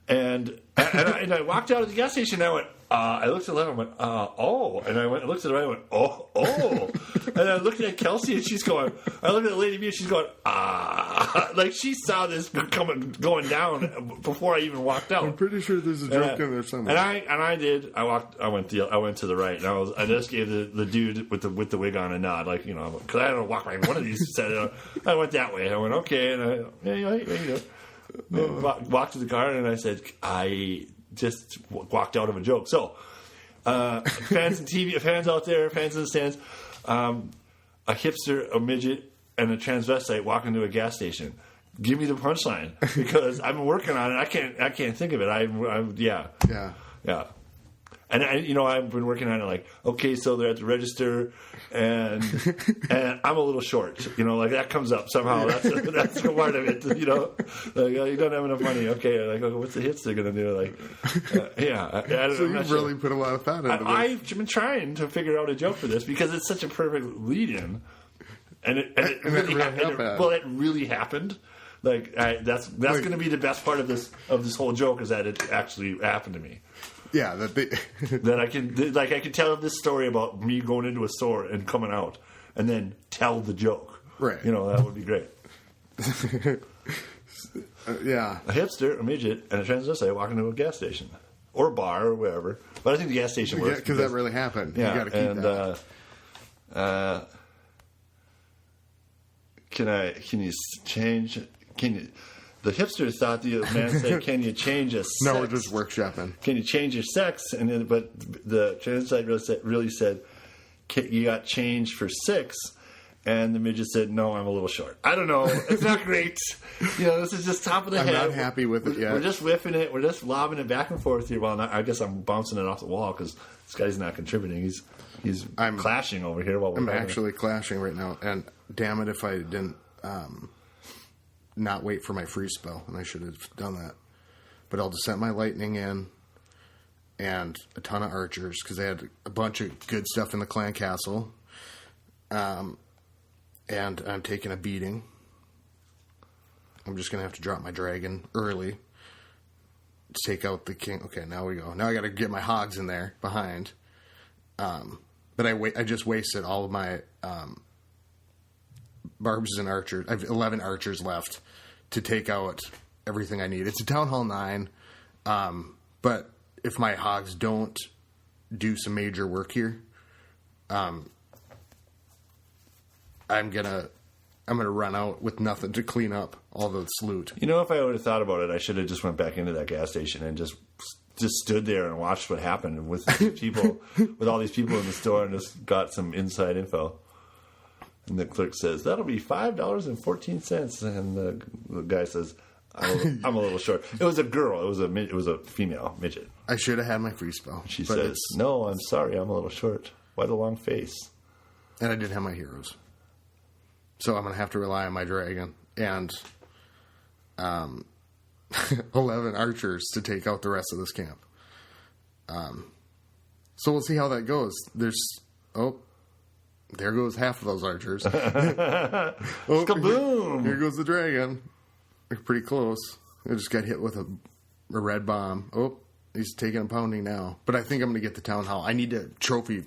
And I walked out of the gas station, and I went, I looked to the left, and I went, oh. And I looked to the right, and I went, oh. And I looked at Kelsey, and I looked at the Lady B, and she's going, like she saw this going down before I even walked out. I'm pretty sure there's a joke in there somewhere. And I did. I went to the right, and I just gave the dude with the wig on a nod, like, because I had to walk by one of these. I went that way. I went, okay, and you know. Walked to the car, and I said, I just walked out of a joke. So, fans and TV fans out there, fans in the stands, a hipster, a midget, and a transvestite walk into a gas station. Give me the punchline because I've been working on it. I can't think of it. Yeah. And I've been working on it. Like, okay, so they're at the register, and I'm a little short. Like that comes up somehow. That's a part of it. Like, you don't have enough money. Okay, like, what's the hits they're gonna do? Like, So you've really put a lot of thought into this. I've been trying to figure out a joke for this because it's such a perfect lead-in, and it really happened. Like, that's going to be the best part of this whole joke is that it actually happened to me. Yeah, that I can tell this story about me going into a store and coming out, and then tell the joke. Right. That would be great. Yeah. A hipster, a midget, and a transvestite walk into a gas station or a bar or wherever. But I think the gas station works because that really happened. Yeah, you got to keep that. The hipster thought the man said, "Can you change a sex?" No, we're just workshopping. Can you change your sex? And then, but the transvestite really said, "You got change for 6." And the midget said, "No, I'm a little short." I don't know. It's not great. This is just top of the head. I'm not happy with it yet. We're just whiffing it. We're just lobbing it back and forth here. Well, I guess I'm bouncing it off the wall because this guy's not contributing. He's clashing over here while we're I'm actually clashing right now. And damn it if I didn't not wait for my free spell. And I should have done that. But I'll just send my lightning in and a ton of archers because they had a bunch of good stuff in the clan castle. And I'm taking a beating. I'm just going to have to drop my dragon early to take out the king. Okay, now we go. Now I got to get my hogs in there behind. But I just wasted all of my barbs and archers. I have 11 archers left to take out everything I need. It's a Town Hall 9. But if my hogs don't do some major work here, I'm gonna run out with nothing to clean up all this loot. If I would have thought about it, I should have just went back into that gas station and just stood there and watched what happened with people, with all these people in the store, and just got some inside info. And the clerk says, "That'll be $5.14," and the guy says, I'm a little short. It was a girl. It was a female midget. I should have had my free spell. She says, "No, I'm sorry. I'm a little short. Why the long face?" And I didn't have my heroes. So I'm going to have to rely on my dragon and 11 archers to take out the rest of this camp. So we'll see how that goes. There goes half of those archers. Kaboom! Here goes the dragon. They're pretty close. I just got hit with a red bomb. Oh, he's taking a pounding now. But I think I'm going to get the town hall. I need to trophy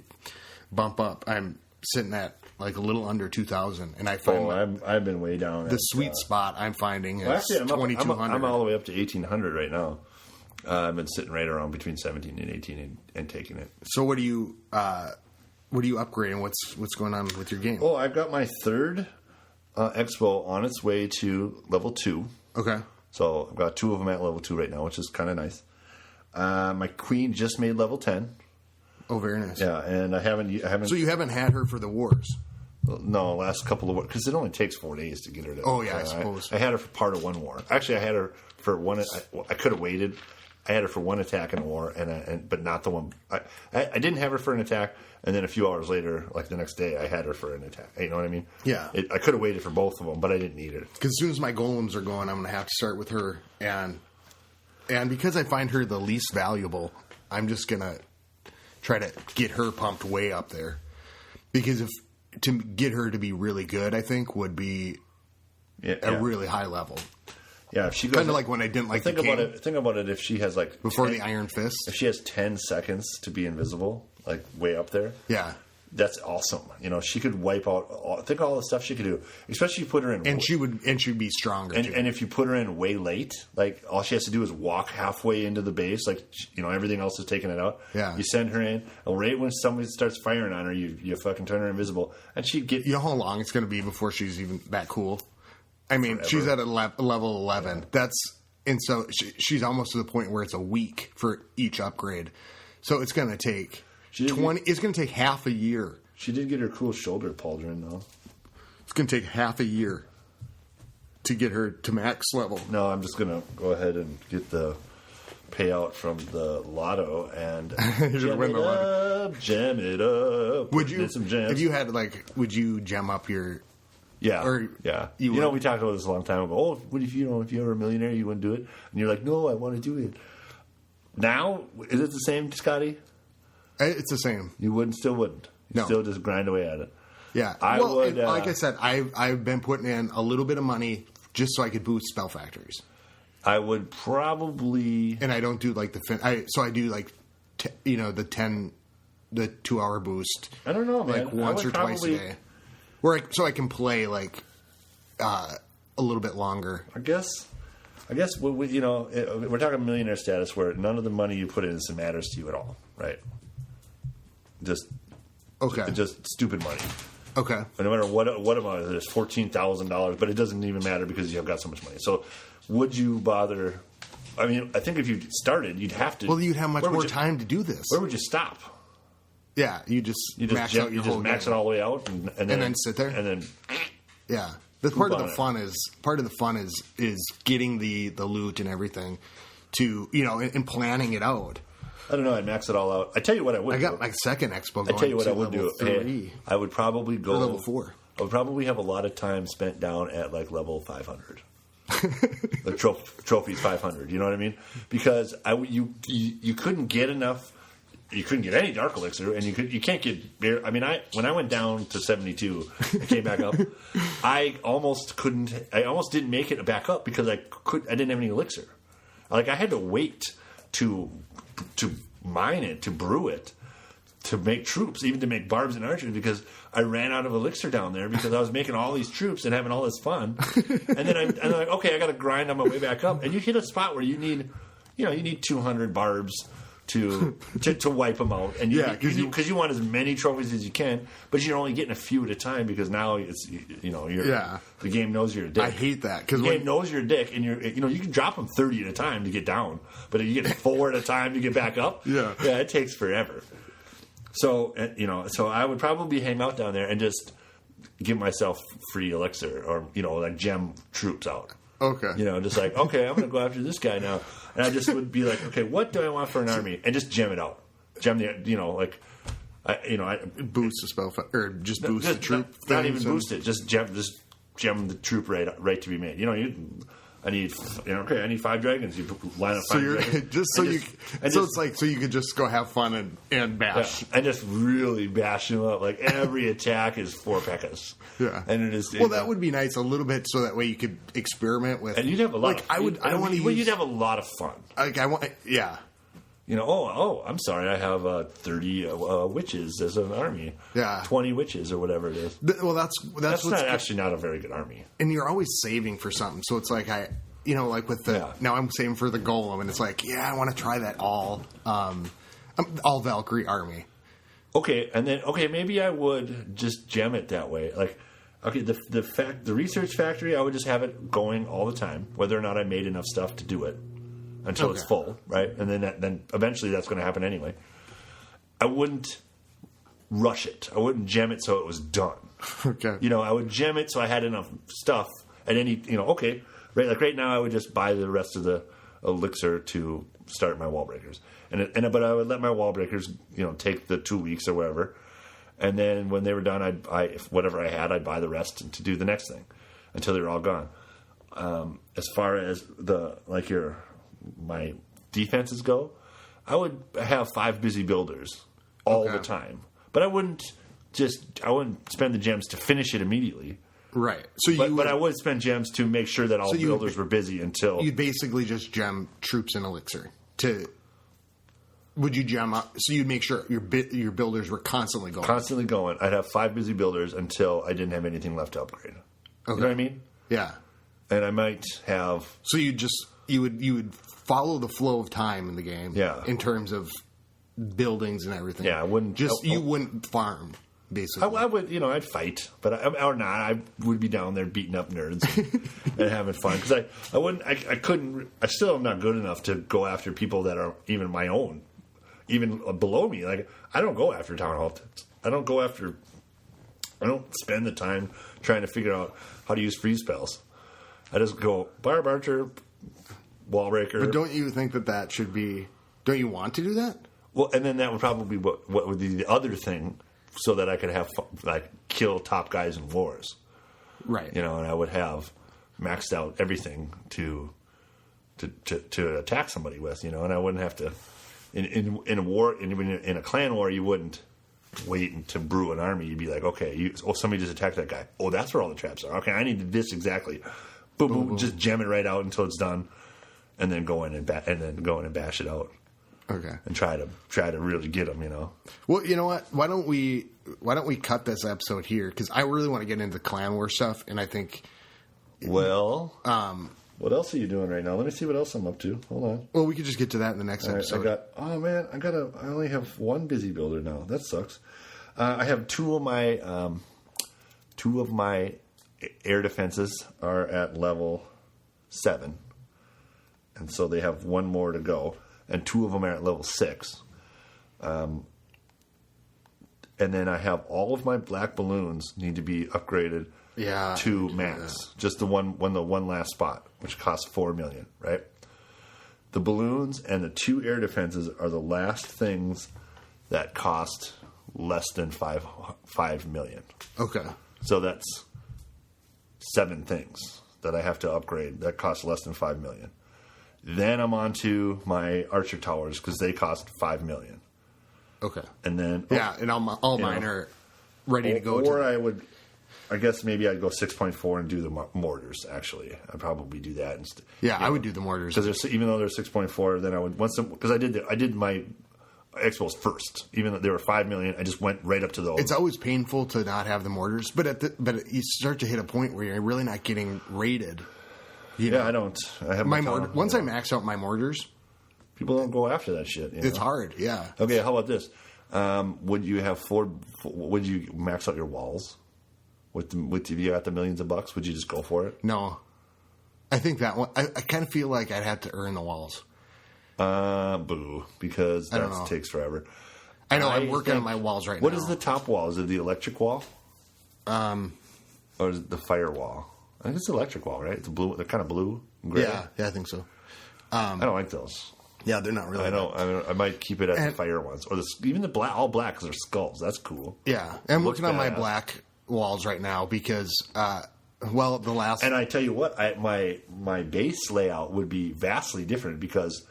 bump up. I'm sitting at like a little under 2,000, and I find I've been way down. The sweet spot I'm finding is actually, 2,200. I'm all the way up to 1,800 right now. I've been sitting right around between 17 and 18 and taking it. So what are you upgrading? What's going on with your game? Oh, I've got my third Expo on its way to level 2. Okay. So I've got 2 of them at level 2 right now, which is kind of nice. My queen just made level 10. Oh, very nice. Yeah, and I haven't. So you haven't had her for the wars? No, last couple of wars, because it only takes 4 days to get her to. Oh yeah, I suppose. I had her for part of one war. Actually, I had her for one. I could have waited. I had her for one attack in a war, but not the one. I didn't have her for an attack, and then a few hours later, like the next day, I had her for an attack. You know what I mean? Yeah. I could have waited for both of them, but I didn't need her. Because as soon as my golems are going, I'm going to have to start with her, and because I find her the least valuable, I'm just going to try to get her pumped way up there. Because to get her to be really good, I think would be a really high level. Yeah, if she goes kind of like when I didn't like think the king. about it. Think about it. If she has like before the Iron Fist, if she has 10 seconds to be invisible, like way up there, yeah, that's awesome. She could wipe out. Think of all the stuff she could do, especially if you put her in. And she'd be stronger. And if you put her in way late, like all she has to do is walk halfway into the base, like everything else is taking it out. Yeah, you send her in, and right when somebody starts firing on her, you fucking turn her invisible, and she'd get. You know how long it's going to be before she's even that cool? I mean, Forever. She's at a level 11. Yeah. And so she's almost to the point where it's a week for each upgrade. So it's going to take 20. It's going to take half a year. She did get her cool shoulder pauldron, though. It's going to take half a year to get her to max level. No, I'm just going to go ahead and get the payout from the lotto and jam it up. Would you? Get some jams. If you had would you gem up your? Yeah, yeah. We talked about this a long time ago. Oh, what if you were a millionaire, you wouldn't do it? And you're like, no, I want to do it. Now, is it the same, Scotty? It's the same. You still wouldn't. You still just grind away at it. Yeah. I would. Like I said, I've been putting in a little bit of money just so I could boost spell factories. I would probably. And I don't do like so I do like, the 2-hour boost. I don't know, man. Like once or twice a day. So I can play a little bit longer. I guess I guess we're talking millionaire status where none of the money you put in matters to you at all, right? Just stupid money. Okay. And no matter what amount it is, $14,000, but it doesn't even matter because you've got so much money. So, would you bother? I mean, I think if you started, you'd have to. Well, you'd have much more time to do this. Where would you stop? Yeah, you just max out your whole max it all the way out, and then sit there, and then yeah. The part of the fun is getting the loot and everything to and planning it out. I don't know. I'd max it all out. I tell you what I would. I got my second expo going. I tell you what I would do. 3. I would probably go level 4. I would probably have a lot of time spent down at like level 500. The trophies 500. You know what I mean? Because you couldn't get enough. You couldn't get any dark elixir, and you can't get. I mean, when I went down to 72, I came back up. I almost didn't make it back up because I didn't have any elixir. Like I had to wait to mine it, to brew it, to make troops, even to make barbs and archers, because I ran out of elixir down there because I was making all these troops and having all this fun. And then I'm like, okay, I got to grind on my way back up, and you hit a spot where you need 200 barbs to wipe them out, and because you want as many trophies as you can, but you're only getting a few at a time because now it's the game knows you're a dick. I hate that because the game knows you're a dick, and you can drop them 30 at a time to get down, but if you get 4 at a time to get back up, it takes forever. So so I would probably hang out down there and just give myself free elixir or like gem troops out. Okay. Just like, okay, I'm going to go after this guy now. And I just would be like, okay, what do I want for an army? And just gem it out. Gem the, I boost the spell, or just boost the troop. Not even boost it. Just gem the troop right to be made. I need 5 dragons. You line up 5 dragons. So you could just go have fun and bash. Yeah, and just really bash them up. Like every attack is 4 pekkas. Yeah. And it is. Well, that would be nice a little bit so that way you could experiment with. And you'd have a lot you'd have a lot of fun. Yeah. I'm sorry, I have 30 witches as an army. Yeah. 20 witches or whatever it is. That's actually not a very good army. And you're always saving for something. So it's like like with now I'm saving for the golem, and it's like, I want to try that all Valkyrie army. Okay, and then maybe I would just gem it that way. Like, okay, the research factory, I would just have it going all the time, whether or not I made enough stuff to do it. Until it's full, right? And then eventually that's going to happen anyway. I wouldn't rush it. I wouldn't gem it so it was done. Okay. I would gem it so I had enough stuff at any, okay. Right, like right now I would just buy the rest of the elixir to start my wall breakers. But I would let my wall breakers, take the 2 weeks or whatever. And then when they were done, if whatever I had, I'd buy the rest to do the next thing until they were all gone. As far as my defenses go, I would have 5 busy builders all the time. But I wouldn't spend the gems to finish it immediately. Right. But I would spend gems to make sure that all builders were busy until... You'd basically just gem troops and elixir. Would you gem up? So you'd make sure your builders were constantly going. Constantly going. I'd have 5 busy builders until I didn't have anything left to upgrade. Okay. You know what I mean? Yeah. And I might have... So you would follow the flow of time in the game. Yeah. In terms of buildings and everything. Yeah, I wouldn't... You wouldn't farm, basically. I would, I'd fight, but I would be down there beating up nerds and having fun. Because I couldn't... I still am not good enough to go after people that are even my own. Even below me. Like, I don't go after Town Hall. I don't spend the time trying to figure out how to use freeze spells. I just go, Barb Archer... Wall breaker. But don't you think that should be... Don't you want to do that? Well, and then that would probably be what would be the other thing, so that I could have kill top guys in wars, right? And I would have maxed out everything to attack somebody with, and I wouldn't have to in a war in a clan war. You wouldn't wait to brew an army. You'd be like, okay, somebody just attacked that guy. Oh, that's where all the traps are. Okay, I need this exactly. Boom, boom, just jam it right out until it's done. And then go in and bash it out. Okay. And try to really get them, Well, you know what? Why don't we cut this episode here? Because I really want to get into clan war stuff, and I think. Well. What else are you doing right now? Let me see what else I'm up to. Hold on. Well, we could just get to that in the next episode. I only have one busy builder now. That sucks. I have two of my air defenses are at level 7. And so they have one more to go. And 2 of them are at level 6. And then I have all of my black balloons need to be upgraded to max. Just the one last spot, which costs 4 million, right? The balloons and the 2 air defenses are the last things that cost less than 5 million. Okay. So that's 7 things that I have to upgrade that cost less than 5 million. Then I'm on to my archer towers because they cost 5 million. Okay. And then and all mine are ready to go. I guess maybe I'd go 6.4 and do the mortars. Actually, I'd probably do that. I would do the mortars because even though they're 6.4, then I would because I did my expos first. Even though they were 5 million, I just went right up to those. It's always painful to not have the mortars, but you start to hit a point where you're really not getting rated. I don't. I have my mortar. Once I max out my mortars, people don't go after that shit. It's hard. Yeah. Okay. How about this? Would you have would you max out your walls? With if you got the millions of bucks, would you just go for it? No. I think that one. I kind of feel like I'd have to earn the walls. Boo, because that takes forever. I know. I'm working on my walls right now. What is the top wall? Is it the electric wall? Or is it the fire wall? I think it's the electric wall, right? It's blue. They're kind of blue and gray. Yeah, I think so. I don't like those. Yeah, they're not really. I might keep it at the fire ones, or even the black, all black because they're skulls. That's cool. Yeah, I'm working on my black walls right now because, the last. And I tell you what, my base layout would be vastly different because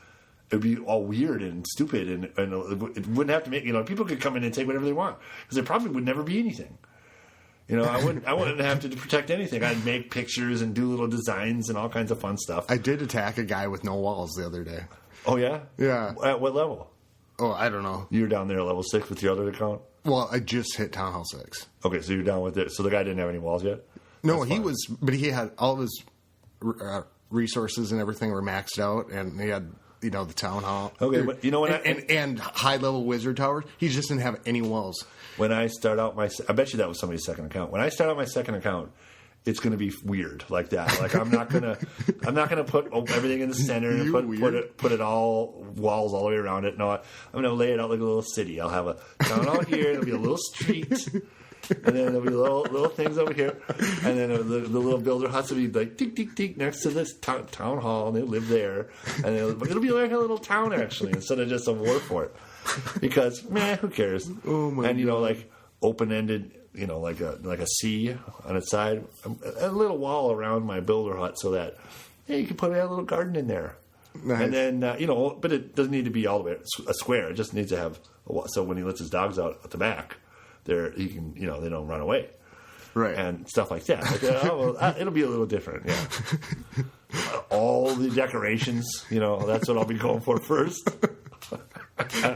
it would be all weird and stupid, and it wouldn't have to make people could come in and take whatever they want because there probably would never be anything. I wouldn't have to protect anything. I'd make pictures and do little designs and all kinds of fun stuff. I did attack a guy with no walls the other day. Oh, yeah? Yeah. At what level? Oh, I don't know. You were down there at level 6 with your other account? Well, I just hit Town Hall 6. Okay, so you're down with it. So the guy didn't have any walls yet? No, but he had all of his resources and everything were maxed out, and he had, the Town Hall. Okay, but you know what? And high-level wizard towers. He just didn't have any walls. When I start out I bet you that was somebody's second account. When I start out my second account, it's going to be weird like that. Like I'm not gonna put everything in the center and put it all walls all the way around it. No, I'm gonna lay it out like a little city. I'll have a town hall here. There'll be a little street, and then there'll be little things over here, and then the little builder huts will be like tick tick tick next to this town hall, and they live there, and it'll be like a little town actually instead of just a war fort. Because who cares? Oh my! And like open-ended, like a C on its side, a little wall around my builder hut so that you can put a little garden in there. Nice. And then but it doesn't need to be all the way a square. It just needs to have so when he lets his dogs out at the back, he can they don't run away, right? And stuff like that. Like, it'll be a little different. Yeah. All the decorations, that's what I'll be going for first.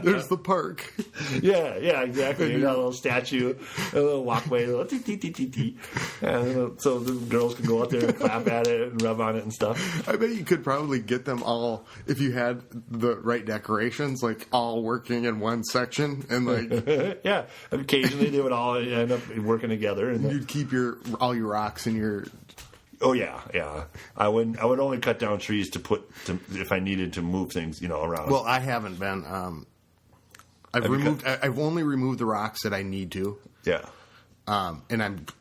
There's the park. Yeah, exactly. You got a little statue, a little walkway, a little tee. And so the girls can go out there and clap at it and rub on it and stuff. I bet you could probably get them all if you had the right decorations, like all working in one section, and like yeah. Occasionally they would all end up working together, and you'd keep all your rocks in your. Oh yeah. I would only cut down trees to if I needed to move things, around. Well, I haven't been. I've only removed the rocks that I need to. Yeah. And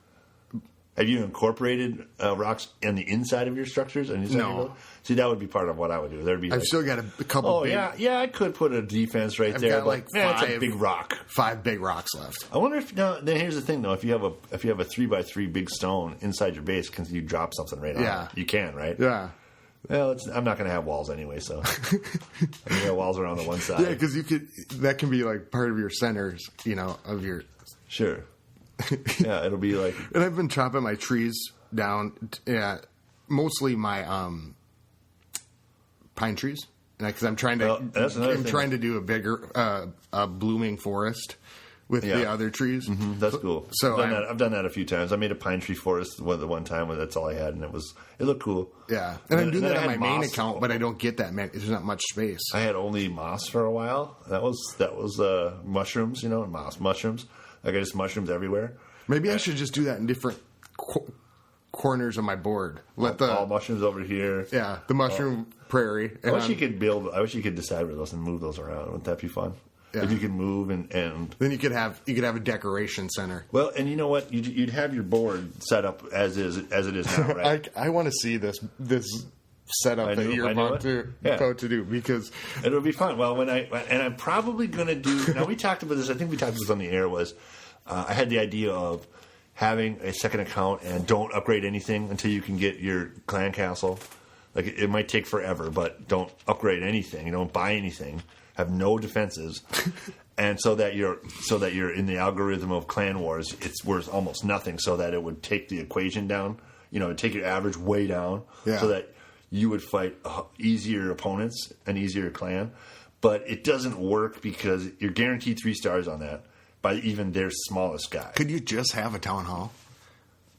Have you incorporated rocks in the inside of your structures? No. See, that would be part of what I would do. There'd be. I've still got a couple. Oh yeah. I could put a defense right there. Got it's a big rock. 5 big rocks left. I wonder if then here's the thing though. If you have a 3x3 big stone inside your base, can you drop something right on it? You can, right? Yeah. Well, I'm not going to have walls anyway, so I have walls around the one side. Yeah, because that can be like part of your centers, of your. Sure. Yeah, it'll be like. And I've been chopping my trees down. Yeah, mostly my pine trees, because I'm trying to. That's another thing. Trying to do a bigger blooming forest with the other trees. Mm-hmm. That's cool. So I've done that a few times. I made a pine tree forest one time when that's all I had, and it looked cool. Yeah, and I'm doing that on my main moss. account, but I don't get that many. There's not much space. I had only moss for a while. That was mushrooms, mushrooms. Like I just mushrooms everywhere. Maybe I should just do that in different corners of my board. All mushrooms over here. Yeah, the mushroom prairie. I wish you could decide with those and move those around. Wouldn't that be fun? Yeah. If you could move and then you could have a decoration center. Well, and you know what? You'd have your board set up as it is now, right? I want to see this setup that you're about to do because it'll be fun. Well, I'm probably going to do. Now we talked about this. I think we talked about this on the air. I had the idea of having a second account and don't upgrade anything until you can get your clan castle. Like it might take forever, but don't upgrade anything. You don't buy anything. Have no defenses, and so that you're in the algorithm of Clan Wars, it's worth almost nothing. So that it would take the equation down, take your average way down, so that you would fight easier opponents, an easier clan. But it doesn't work because you're guaranteed 3 stars on that by even their smallest guy. Could you just have a town hall?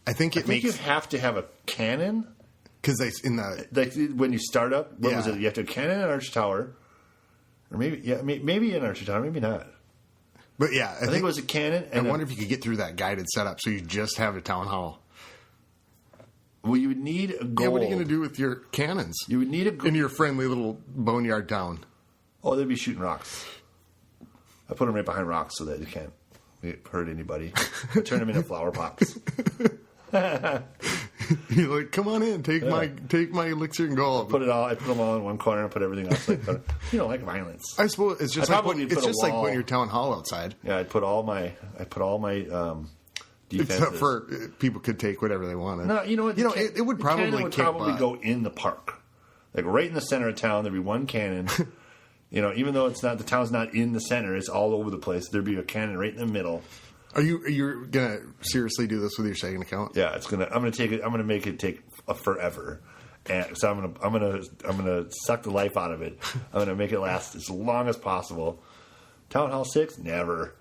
I think you have to have a cannon because when you start up. What was it? You have to have a cannon and arch tower. Or maybe an archer tower, maybe not. But yeah, I think it was a cannon. And I wonder if you could get through that guided setup so you just have a town hall. Well, you would need a gold. Yeah, what are you going to do with your cannons? You would need in your friendly little boneyard town. Oh, they'd be shooting rocks. I put them right behind rocks so that you can't hurt anybody. I turn them into flower pots. You're like, come on in, take my elixir and gold. I put them all in one corner and put everything else. You don't like violence. I suppose it's just like putting your town hall outside. Yeah, I'd put all my defenses. Except for people could take whatever they wanted. No, you know what? It would probably go in the park, like right in the center of town. There'd be one cannon. Even though the town's not in the center, it's all over the place. There'd be a cannon right in the middle. Are you gonna seriously do this with your second account? Yeah, I'm gonna make it take forever, and so I'm gonna suck the life out of it. I'm gonna make it last as long as possible. Town Hall 6, never.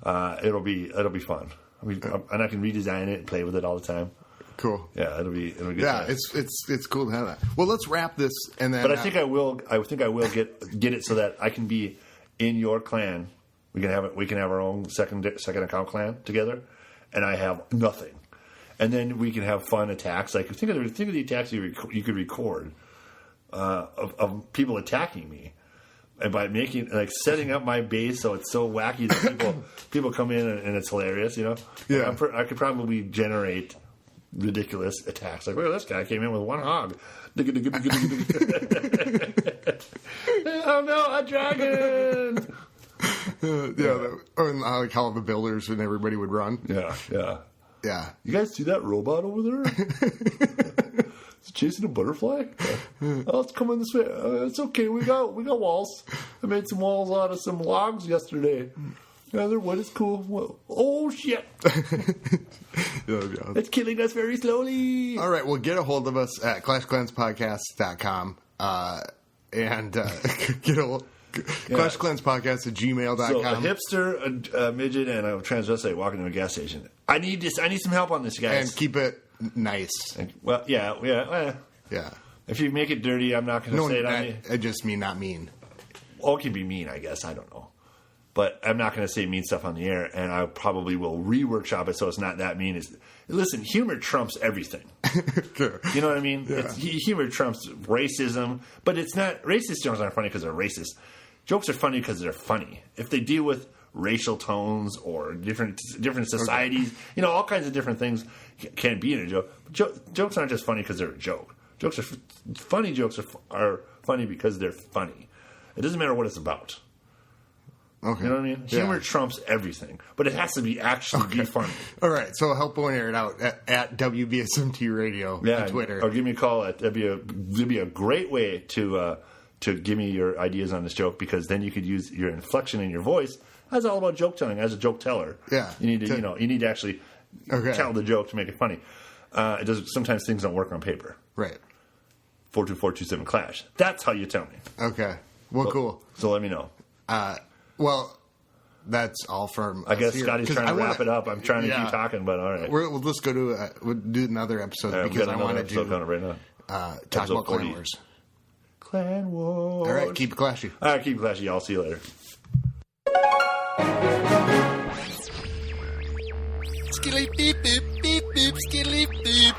It'll be fun. And I can redesign it and play with it all the time. Cool. Yeah, it'll be good. Yeah, it's cool to have that. Well, let's wrap this and then. But I think I will get it so that I can be in your clan. We can have our own second account clan together, and I have nothing, and then we can have fun attacks. Like think of the attacks you could record of people attacking me, and by setting up my base so it's so wacky that people come in and it's hilarious. Yeah, I could probably generate ridiculous attacks. Like, well, this guy came in with one hog. Oh no, a dragon! Like how the builders and everybody would run. Yeah. You guys see that robot over there? It's chasing a butterfly. Oh, it's coming this way. It's okay. We got walls. I made some walls out of some logs yesterday. Yeah, they're wood. It's cool. Whoa. Oh shit! It's killing us very slowly. All right. Well, get a hold of us at ClashClansPodcast.com and get a. ClashClansPodcast at gmail.com. So a hipster, a midget, and a transvestite walking to a gas station. I need some help on this, guys. And keep it nice. Yeah. If you make it dirty, I'm not going to say it on you. I just mean not mean. Well, it can be mean, I guess. I don't know. But I'm not going to say mean stuff on the air, and I probably will reworkshop it so it's not that mean. Listen, humor trumps everything. Sure. You know what I mean? Yeah. Humor trumps racism, but it's not. Racist jokes aren't funny because they're racist. Jokes are funny because they're funny. If they deal with racial tones or different societies, all kinds of different things can be in a joke. Jokes aren't just funny because they're a joke. Jokes are funny because they're funny. It doesn't matter what it's about. Okay. You know what I mean? Yeah. Humor trumps everything, but it has to be be funny. All right, so help Boneyard out at WBSMT Radio on Twitter. Or give me a call. That'd be a great way to give me your ideas on this joke, because then you could use your inflection in your voice. That's all about joke telling. As a joke teller, you need to actually tell the joke to make it funny. Sometimes things don't work on paper. Right. 42427 Clash. That's how you tell me. Okay. Well, cool. So let me know. Well, that's all from. I guess here. Scotty's 'Cause trying to I wanna- wrap it up. I'm trying to yeah. keep talking, but all right. We'll just go to we'll do another episode All right, because we I got want another to episode do coming right now. talk Episode about 40. Clan Wars. Clan Wars. All right, keep it clashy. All right, keep it clashy. I'll see you later. Skilly beep beep beep beep skilly beep.